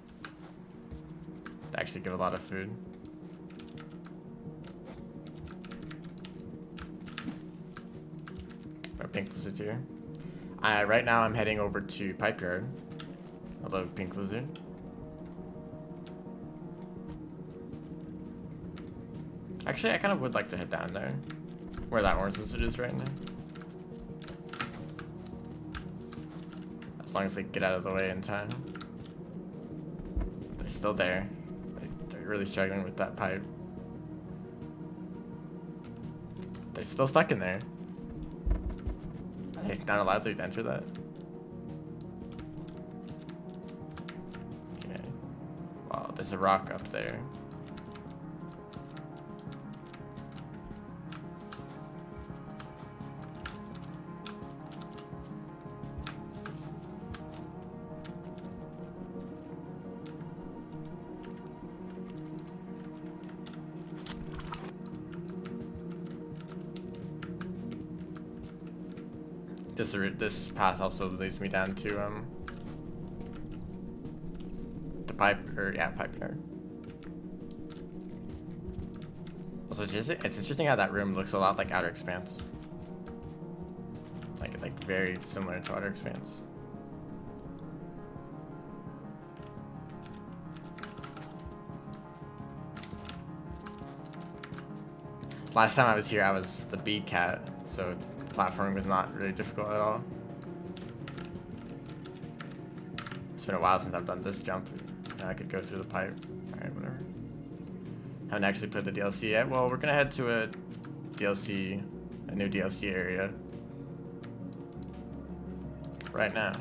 actually give a lot of food. Our pink lizard here. Right now I'm heading over to Pipe Yard. Hello, pink lizard. Actually, I kind of would like to head down there. Where that orange lizard is right now. As long as they get out of the way in time. They're still there. They're really struggling with that pipe. They're still stuck in there. Are they not allowed to enter that? Okay. Wow, there's a rock up there. This path also leads me down to the pipe yard. Also, it's interesting how that room looks a lot like Outer Expanse. Like very similar to Outer Expanse. Last time I was here, I was the bee cat, so platforming was not really difficult at all. It's been a while since I've done this jump. Now I could go through the pipe. Alright, whatever. Haven't actually put the DLC yet. Well, we're gonna head to a new DLC area right now.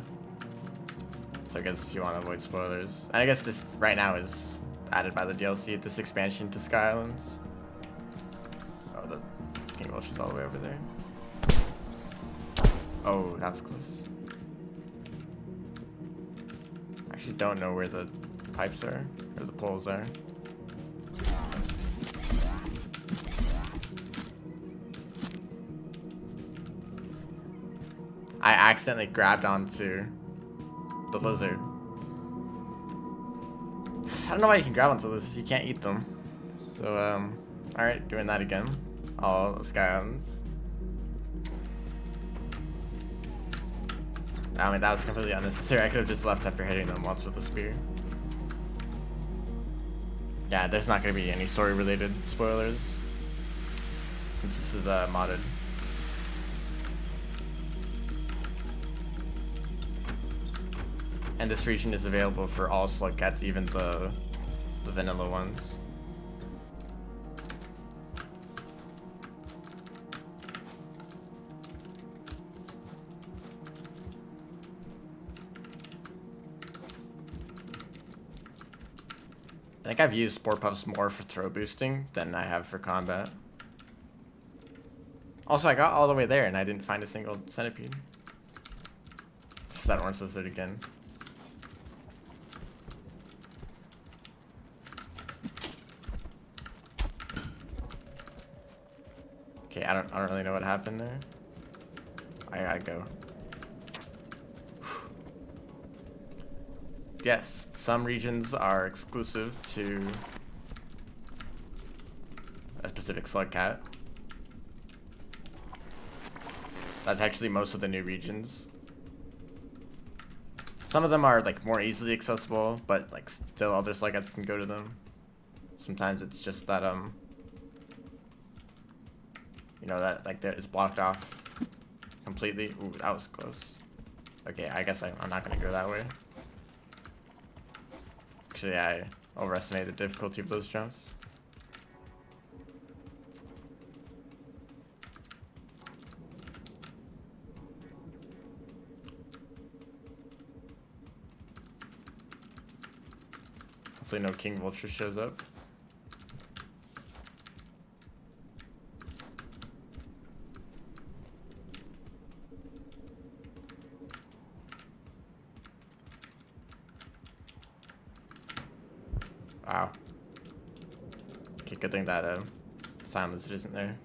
So I guess if you want to avoid spoilers. And I guess this right now is added by the DLC, this expansion to Sky Islands. Oh, the King Welch is all the way over there. Oh, that was close. I actually don't know where the pipes are, or the poles are. I accidentally grabbed onto the lizard. I don't know why you can grab onto lizards, you can't eat them. So, alright, doing that again. All of Sky Islands. I mean, that was completely unnecessary. I could have just left after hitting them once with a spear. Yeah, there's not going to be any story-related spoilers, since this is modded. And this region is available for all slug cats, even the vanilla ones. I think I've used Spore Puffs more for throw boosting than I have for combat. Also, I got all the way there and I didn't find a single centipede. Just that orange lizard again. Okay, I don't really know what happened there. I gotta go. Yes, some regions are exclusive to a specific slug cat. That's actually most of the new regions. Some of them are like more easily accessible, but like still other slug cats can go to them. Sometimes it's just that you know, that like that is blocked off completely. Ooh, that was close. Okay, I guess I'm not gonna go that way. Actually, I overestimated the difficulty of those jumps. Hopefully no King Vulture shows up. Wow. Okay, good thing that Silent Lizard isn't there.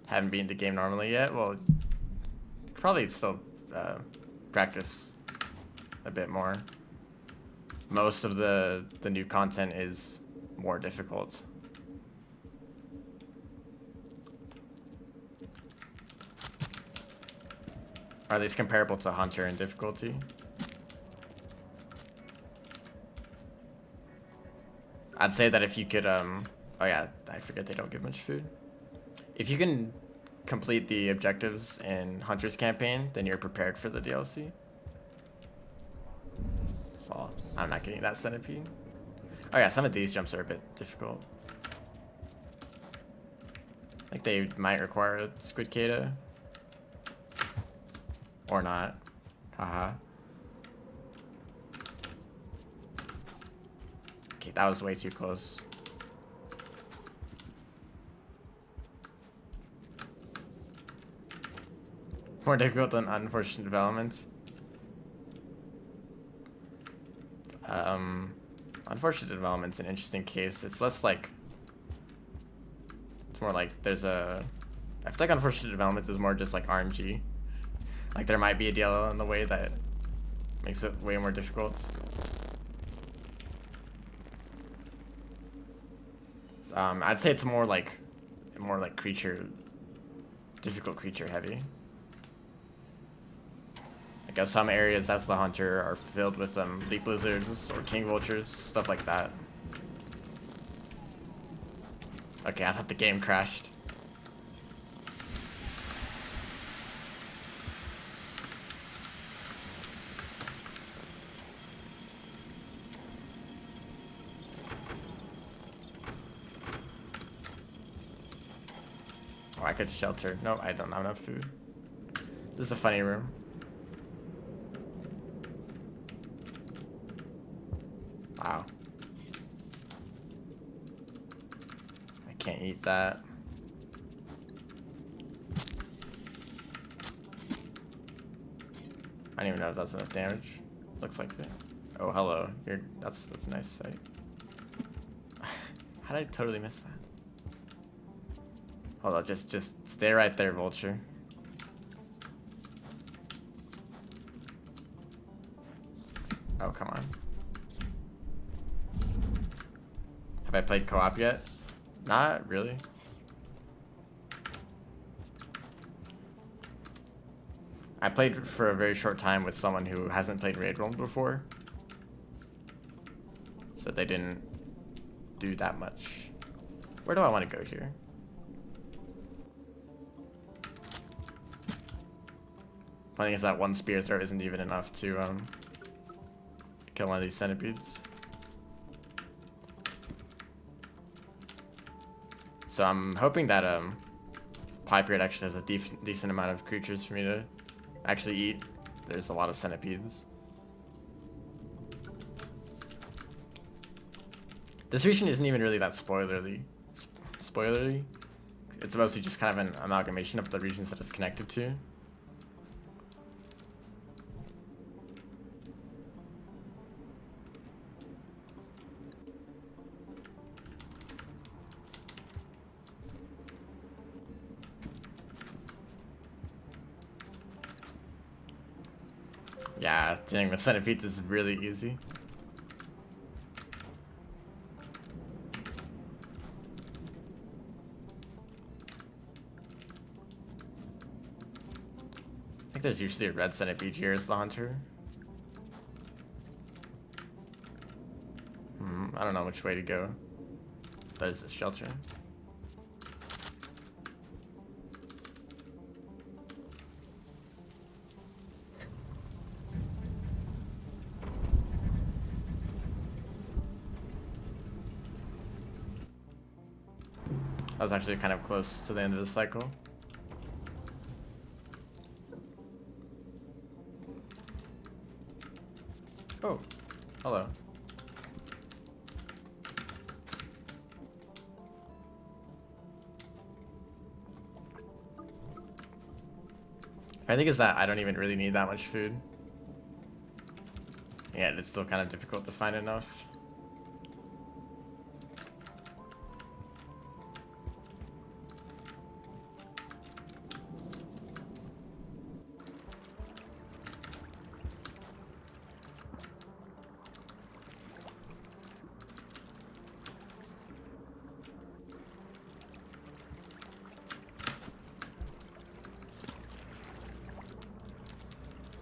Haven't beaten the game normally yet. Well, probably still practice a bit more. Most of the new content is more difficult. Or at least comparable to Hunter in difficulty. I'd say that if you could, oh yeah, I forget they don't give much food. If you can complete the objectives in Hunter's campaign, then you're prepared for the DLC. Well, I'm not getting that centipede. Oh yeah, some of these jumps are a bit difficult. Like they might require a Squid Kata. Or not. Haha. Okay, that was way too close. More difficult than unfortunate development. Unfortunate development's an interesting case. It's less like, it's more like there's a, I feel like unfortunate development is more just like RNG. Like there might be a DLL in the way that makes it way more difficult. I'd say it's more like creature, difficult creature heavy. I guess some areas as the Hunter are filled with leap lizards or king vultures, stuff like that. Okay, I thought the game crashed. Oh, I could shelter. No, I don't have enough food. This is a funny room. Wow. I can't eat that. I don't even know if that's enough damage. Looks like it. Oh, hello. That's a nice sight. How did I totally miss that? Hold on, just stay right there, Vulture. Oh, come on. Have I played co-op yet? Not really. I played for a very short time with someone who hasn't played Raid Roll before. So they didn't do that much. Where do I want to go here? Funny thing is that one spear throw isn't even enough to kill one of these centipedes. So I'm hoping that Pipe Raid actually has a decent amount of creatures for me to actually eat. There's a lot of centipedes. This region isn't even really that spoilery. It's mostly just kind of an amalgamation of the regions that it's connected to. Yeah, dealing with centipedes is really easy. I think there's usually a red centipede here as the hunter. I don't know which way to go. There's this shelter. I was actually kind of close to the end of the cycle. Oh, hello. I think is that I don't even really need that much food. Yeah, it's still kind of difficult to find enough.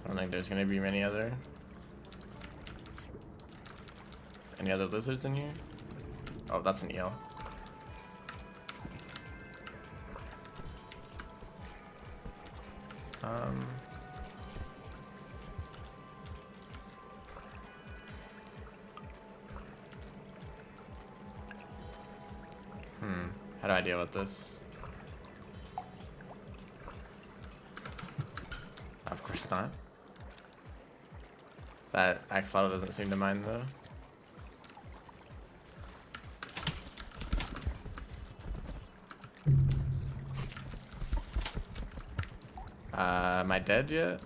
I don't think there's gonna be any other lizards in here. Oh, that's an eel. How do I deal with this? Of course not. That axolotl doesn't seem to mind though. Am I dead yet?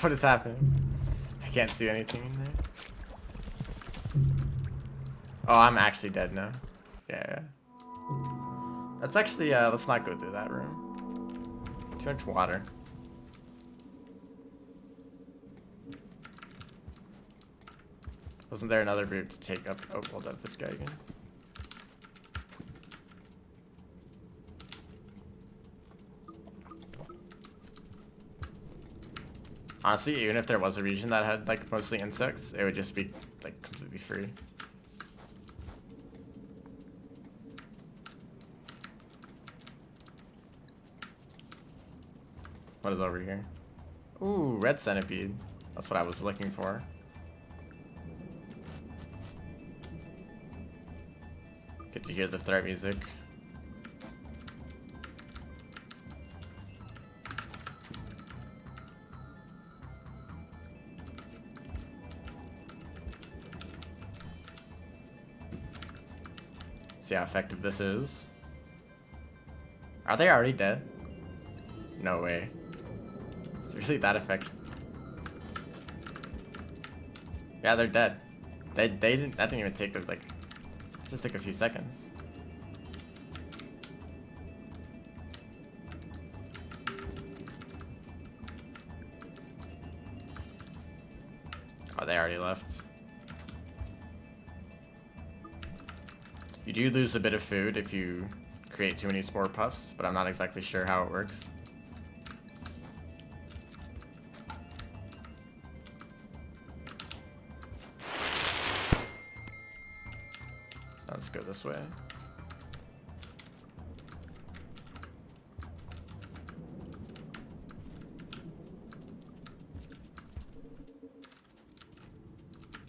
What is happening? I can't see anything in there. Oh, I'm actually dead now. Yeah. Let's actually, let's not go through that room. Too much water. Wasn't there another route to take up? Oh, hold up, this guy again. Honestly, even if there was a region that had like mostly insects, it would just be like completely free. What is over here? Ooh, red centipede. That's what I was looking for. Get to hear the threat music. See how effective this is. Are they already dead? No way. It's really that effective. Yeah, they're dead. They didn't. That didn't even take like. Just took a few seconds. Oh, they already left. You do lose a bit of food if you create too many spore puffs, but I'm not exactly sure how it works. Let's go this way.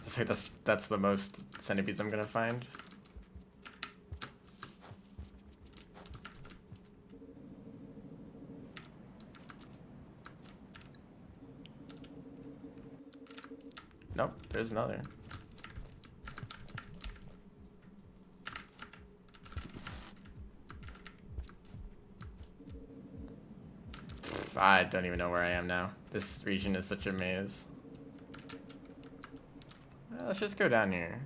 I think that's the most centipedes I'm gonna find. Nope, there's another. I don't even know where I am now. This region is such a maze. Let's just go down here.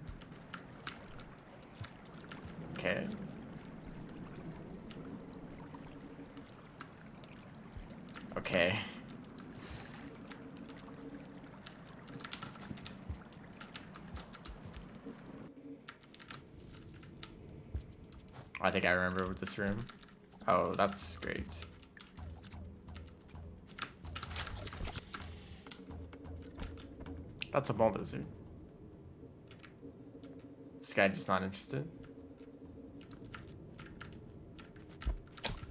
Okay. Okay. I think I remember this room. Oh, that's great. That's a ball lizard. This guy just not interested.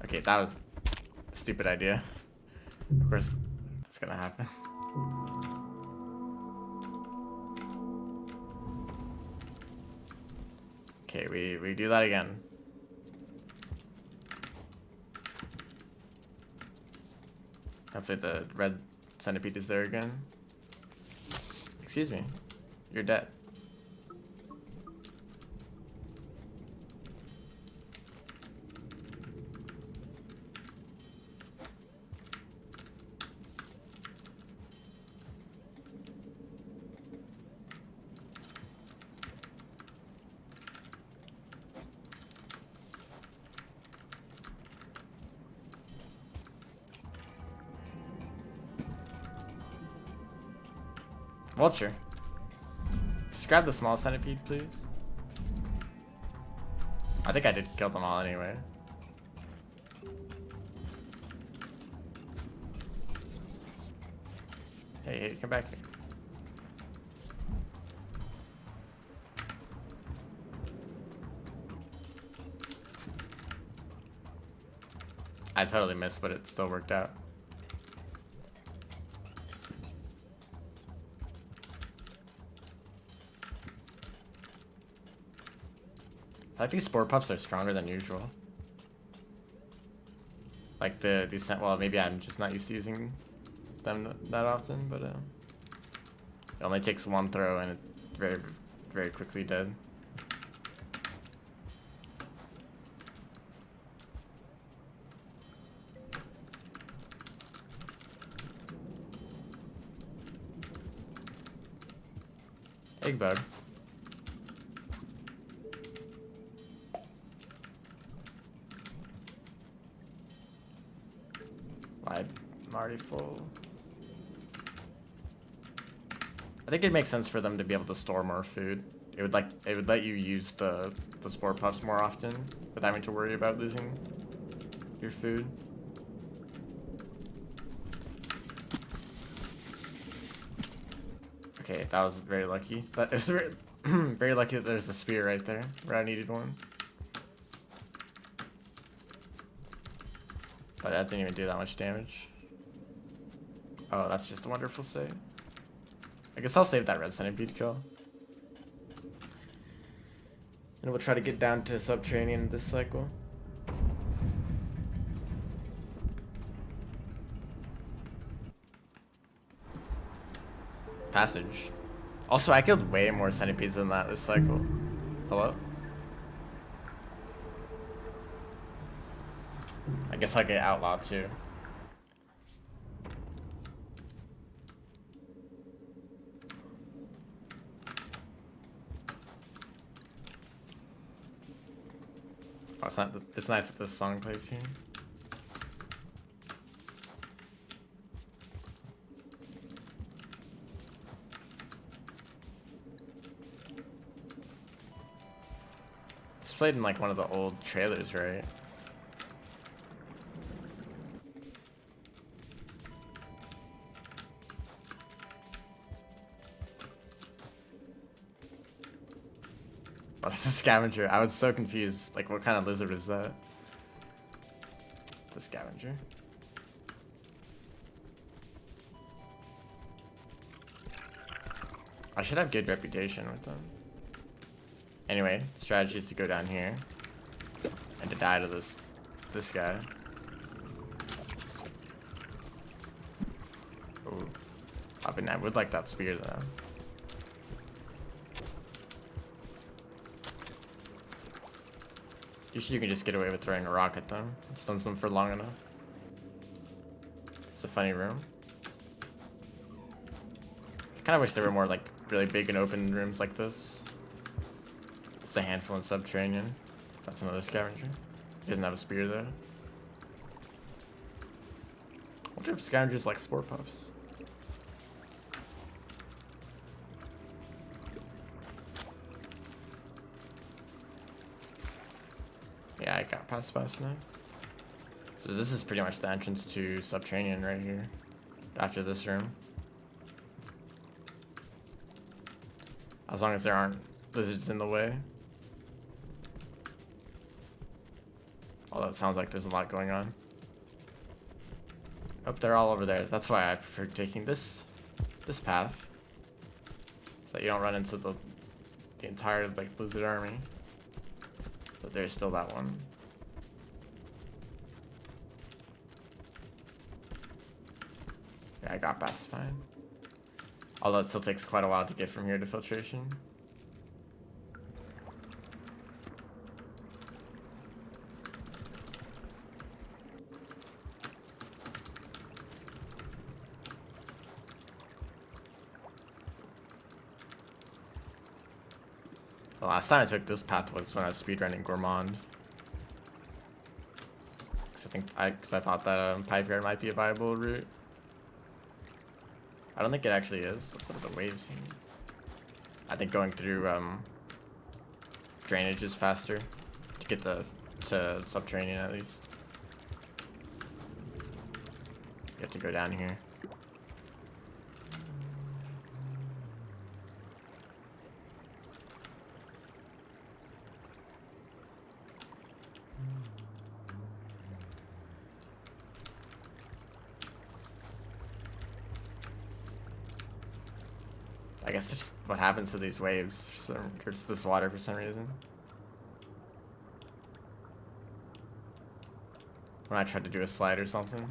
Okay, that was a stupid idea. Of course, that's gonna happen. Okay, we do that again. Hopefully the red centipede is there again. Excuse me, you're dead. Vulture. Just grab the small centipede, please. I think I did kill them all anyway. Hey, come back here. I totally missed, but it still worked out. I think spore puffs are stronger than usual. Like these well, maybe I'm just not used to using them that often, but it only takes one throw and it's very, very quickly dead. Egg bug. I'm already full. I think it makes sense for them to be able to store more food. It would let you use the spore puffs more often without having to worry about losing your food. Okay, that was very lucky. But it's very lucky that there's a spear right there where I needed one. But that didn't even do that much damage. Oh, that's just a wonderful save. I guess I'll save that red centipede kill. And we'll try to get down to subterranean this cycle. Passage. Also, I killed way more centipedes than that this cycle. Hello? I guess I'll get outlawed too. Oh, it's nice that this song plays here. It's played in like one of the old trailers, right? Oh, that's a scavenger. I was so confused. Like, what kind of lizard is that? It's a scavenger. I should have good reputation with them. Anyway, strategy is to go down here and to die to this guy. Ooh. I would like that spear though. Usually you can just get away with throwing a rock at them. It stuns them for long enough. It's a funny room. I kind of wish there were more like really big and open rooms like this. It's a handful in subterranean. That's another scavenger. He doesn't have a spear though. I wonder if scavengers like spore puffs. Yeah, I got past fast enough. So this is pretty much the entrance to subterranean right here. After this room. As long as there aren't lizards in the way. Although it sounds like there's a lot going on. Oh, they're all over there. That's why I prefer taking this path. So that you don't run into the entire like lizard army. But there's still that one. Yeah, I got past fine. Although it still takes quite a while to get from here to filtration. The last time I took this path was when I was speedrunning Gourmand. Because I thought that pipe yard might be a viable route. I don't think it actually is. What's up with the waves here? I think going through drainage is faster to get to subterranean at least. You have to go down here. I guess that's just what happens to these waves. Or to this water for some reason. When I tried to do a slide or something.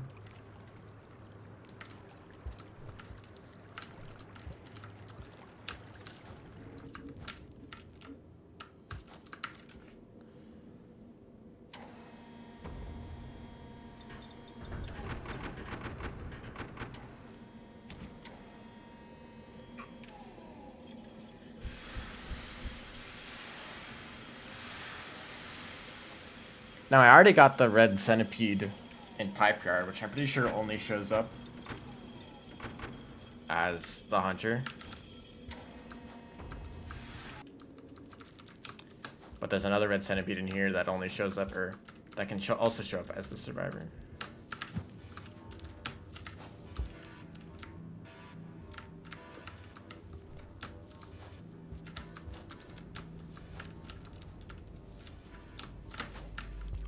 Now I already got the red centipede in pipe yard, which I'm pretty sure only shows up as the hunter. But there's another red centipede in here that only shows up, or that can also show up as the survivor.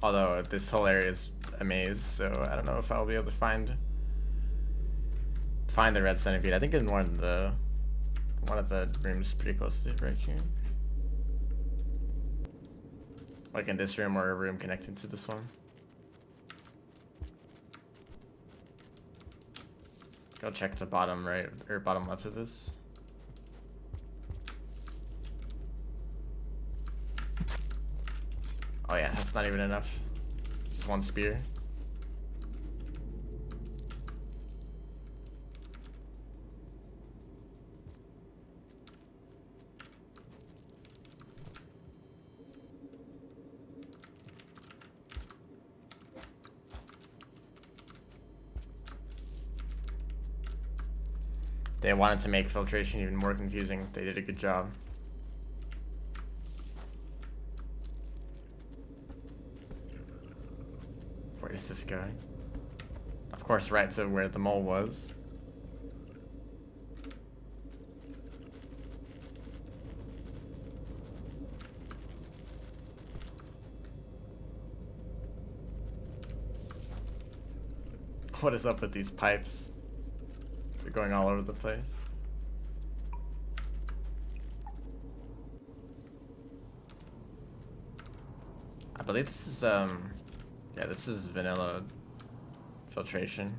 Although this whole area is a maze, so I don't know if I'll be able to find the red centipede. I think in one of the rooms pretty close to it right here. Like in this room or a room connected to this one. Go check the bottom right or bottom left of this. Oh yeah, that's not even enough. Just one spear. They wanted to make filtration even more confusing. They did a good job. Where is this guy? Of course, right to where the mole was. What is up with these pipes? They're going all over the place. I believe this is yeah, this is vanilla filtration.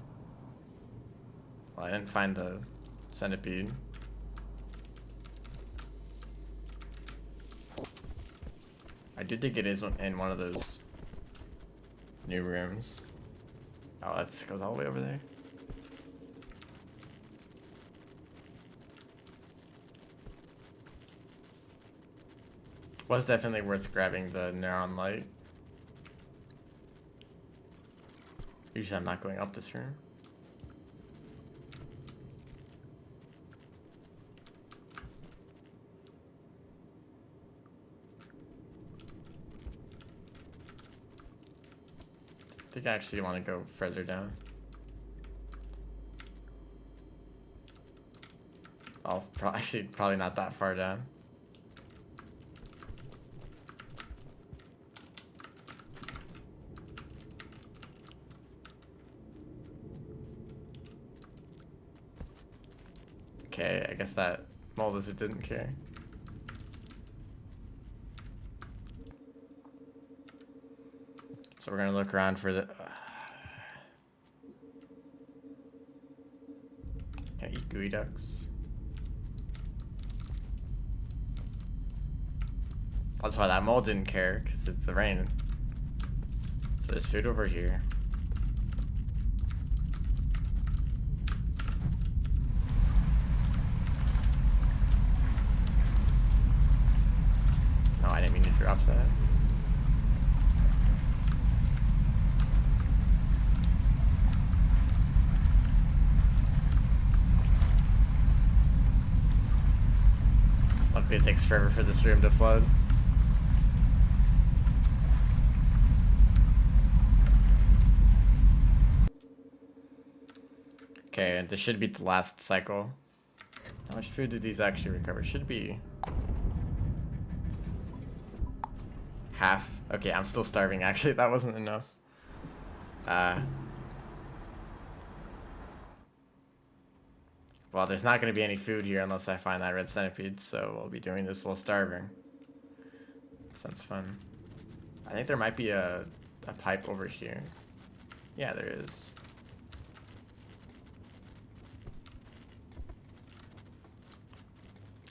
Well, I didn't find the centipede. I do think it is in one of those new rooms. Oh, that goes all the way over there. Was definitely worth grabbing the neon light. Usually I'm not going up this room. I think I actually want to go further down. Oh, actually probably not that far down. Okay, I guess that mole lizard didn't care. So we're gonna look around for the... Can I eat gooey ducks? That's why that mole didn't care, because it's the rain. So there's food over here. No, I didn't mean to drop that. Luckily it takes forever for this room to flood. Okay, and this should be the last cycle. How much food did these actually recover? Should be half. Okay, I'm still starving actually. That wasn't enough. Well, there's not going to be any food here unless I find that red centipede, so we'll be doing this while starving. Sounds fun. I think there might be a pipe over here. Yeah, there is.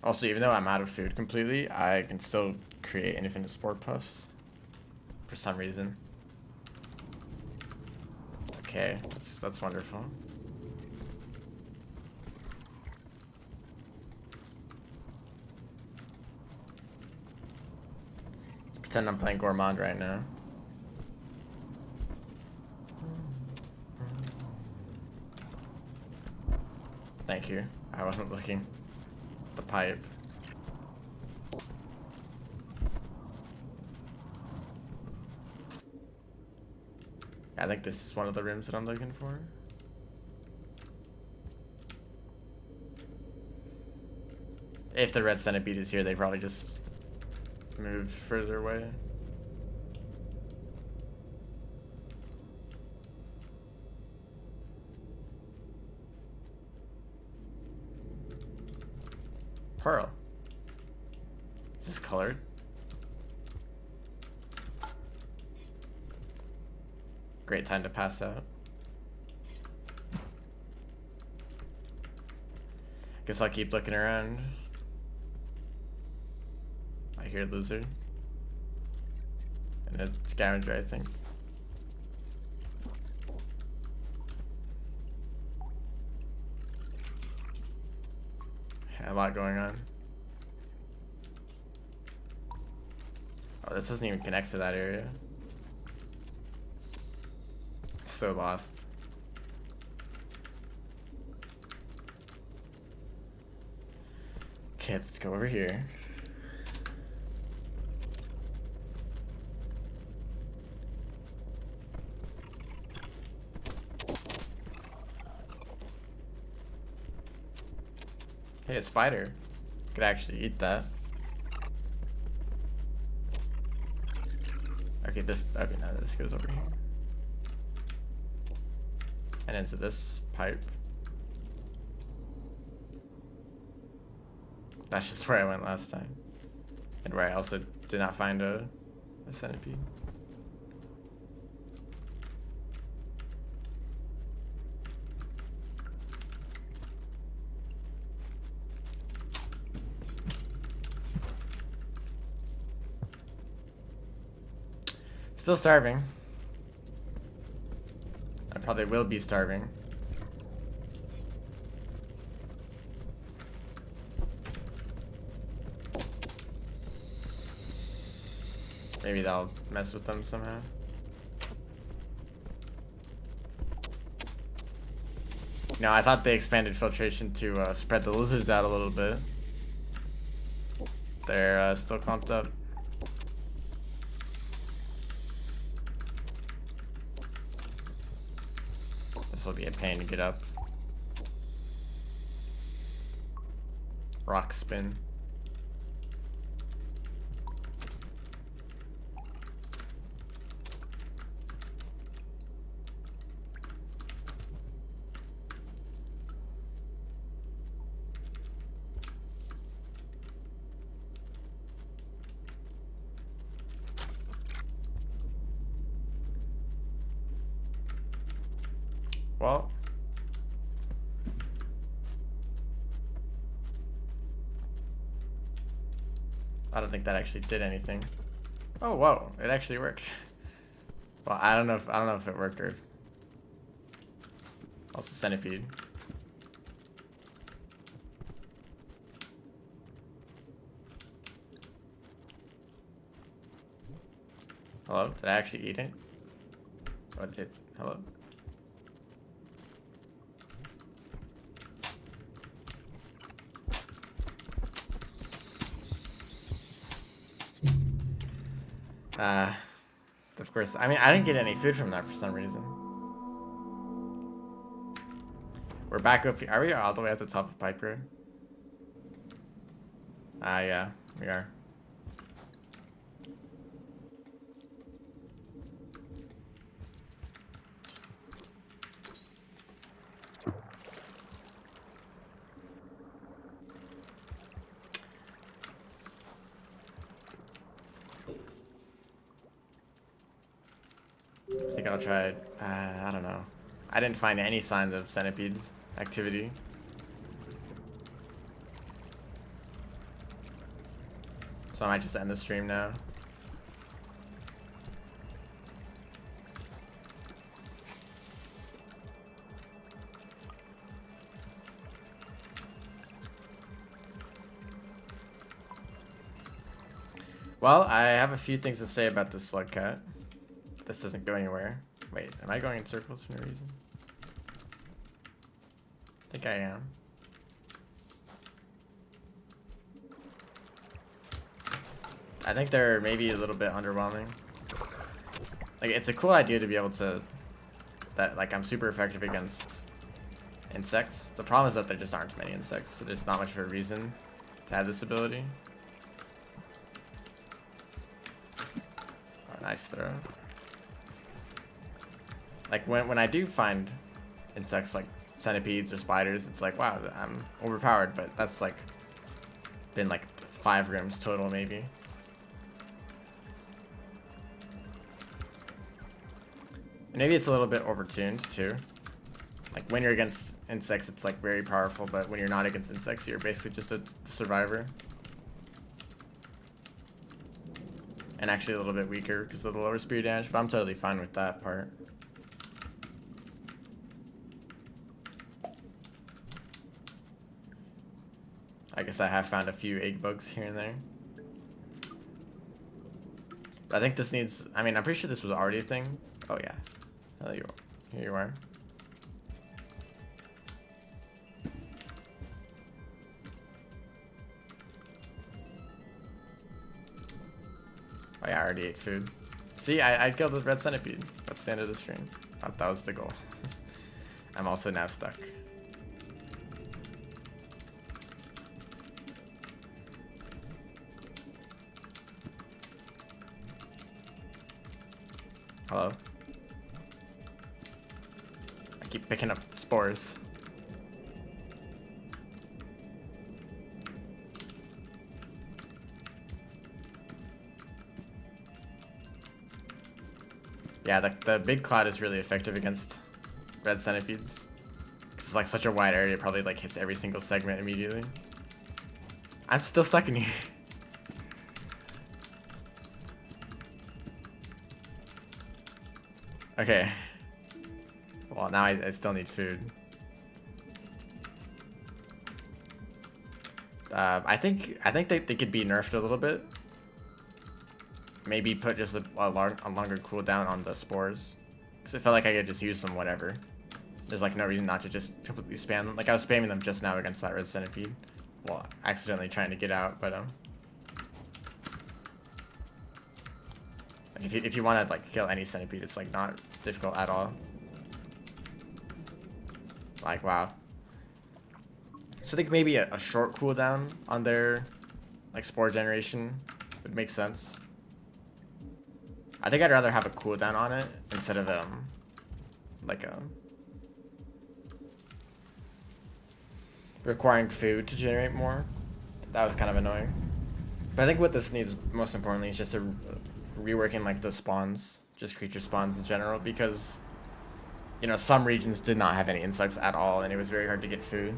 Also, even though I'm out of food completely, I can still create infinite spore puffs. For some reason. Okay, that's wonderful. Pretend I'm playing Gourmand right now. Thank you. I wasn't looking. The pipe. I think this is one of the rooms that I'm looking for. If the red centipede is here, they probably just moved further away. pearl. Is this colored? Great time to pass out. Guess I'll keep looking around. I hear lizard. And a scavenger, I think. A lot going on. Oh, this doesn't even connect to that area. So lost. Okay, let's go over here. Hey, a spider. Could actually eat that. Okay, okay, now this goes over here. And into this pipe. That's just where I went last time. And where I also did not find a centipede. Still starving. I probably will be starving. Maybe that'll mess with them somehow. No, I thought they expanded filtration to spread the lizards out a little bit. They're still clumped up. This will be a pain to get up. Rock spin. Well, I don't think that actually did anything. Oh, whoa! It actually worked. Well, I don't know if it worked or. Also, centipede. Hello? Did I actually eat it? What did? Hello? Of course, I mean, I didn't get any food from that for some reason. We're back up here. Are we all the way at the top of Pipe Road? Yeah, we are. I think I'll try it. I don't know. I didn't find any signs of centipedes activity. So I might just end the stream now. Well, I have a few things to say about this slug cat. This doesn't go anywhere. Wait, am I going in circles for no reason? I think I am. I think they're maybe a little bit underwhelming. Like, it's a cool idea to be able to... That, like, I'm super effective against insects. The problem is that there just aren't many insects, so there's not much of a reason to have this ability. Oh, nice throw. Like, when I do find insects like centipedes or spiders, it's like, wow, I'm overpowered, but that's like been like 5 rims total maybe. And maybe it's a little bit overtuned too. Like when you're against insects, it's like very powerful, but when you're not against insects, you're basically just a survivor. And actually a little bit weaker because of the lower speed damage, but I'm totally fine with that part. I guess I have found a few egg bugs here and there. But I think this needs, I mean, I'm pretty sure this was already a thing. Oh yeah. Oh, here you are. Oh yeah, I already ate food. See, I killed the red centipede. That's the end of the stream. Thought that was the goal. I'm also now stuck. Hello? I keep picking up spores. Yeah, the big cloud is really effective against red centipedes. Cause it's like such a wide area, it probably like hits every single segment immediately. I'm still stuck in here. Okay. Well, now I still need food. I think they could be nerfed a little bit. Maybe put just a longer cooldown on the spores. Because I felt like I could just use them whatever. There's like no reason not to just completely spam them. Like I was spamming them just now against that red centipede. Well, accidentally trying to get out, but if you want to like kill any centipede, it's like not difficult at all. Like wow. So I think maybe a short cooldown on their like spore generation would make sense. I think I'd rather have a cooldown on it instead of like requiring food to generate more. That was kind of annoying. But I think what this needs most importantly is just a reworking like the spawns, just creature spawns in general, because you know some regions did not have any insects at all and it was very hard to get food.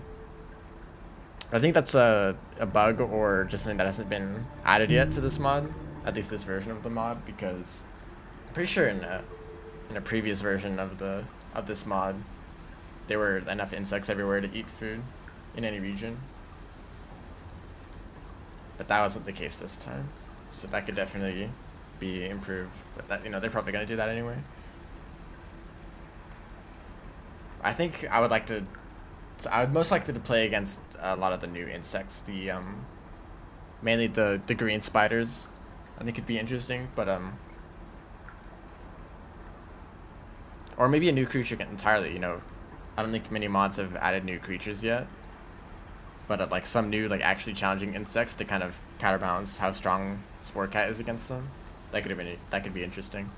But I think that's a bug or just something that hasn't been added yet to this mod, at least this version of the mod, because I'm pretty sure in a previous version of this mod there were enough insects everywhere to eat food in any region. But that wasn't the case this time. So that could definitely be improved. But that, you know, they're probably gonna do that anyway. I think I would like to, so I would most likely to play against a lot of the new insects. The mainly the green spiders. I think it'd be interesting, but or maybe a new creature entirely, you know. I don't think many mods have added new creatures yet. But like some new, like actually challenging insects to kind of counterbalance how strong Sporecat is against them. That could be interesting.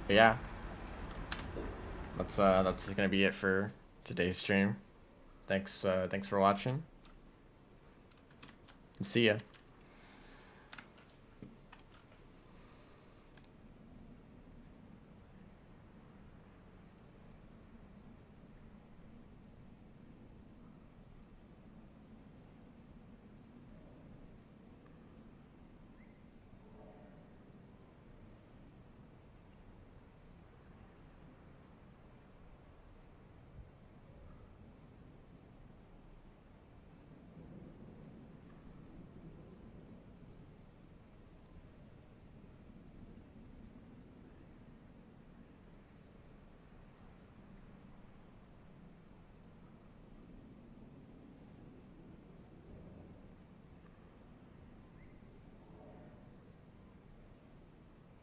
But yeah, that's gonna be it for today's stream. Thanks for watching. And see ya.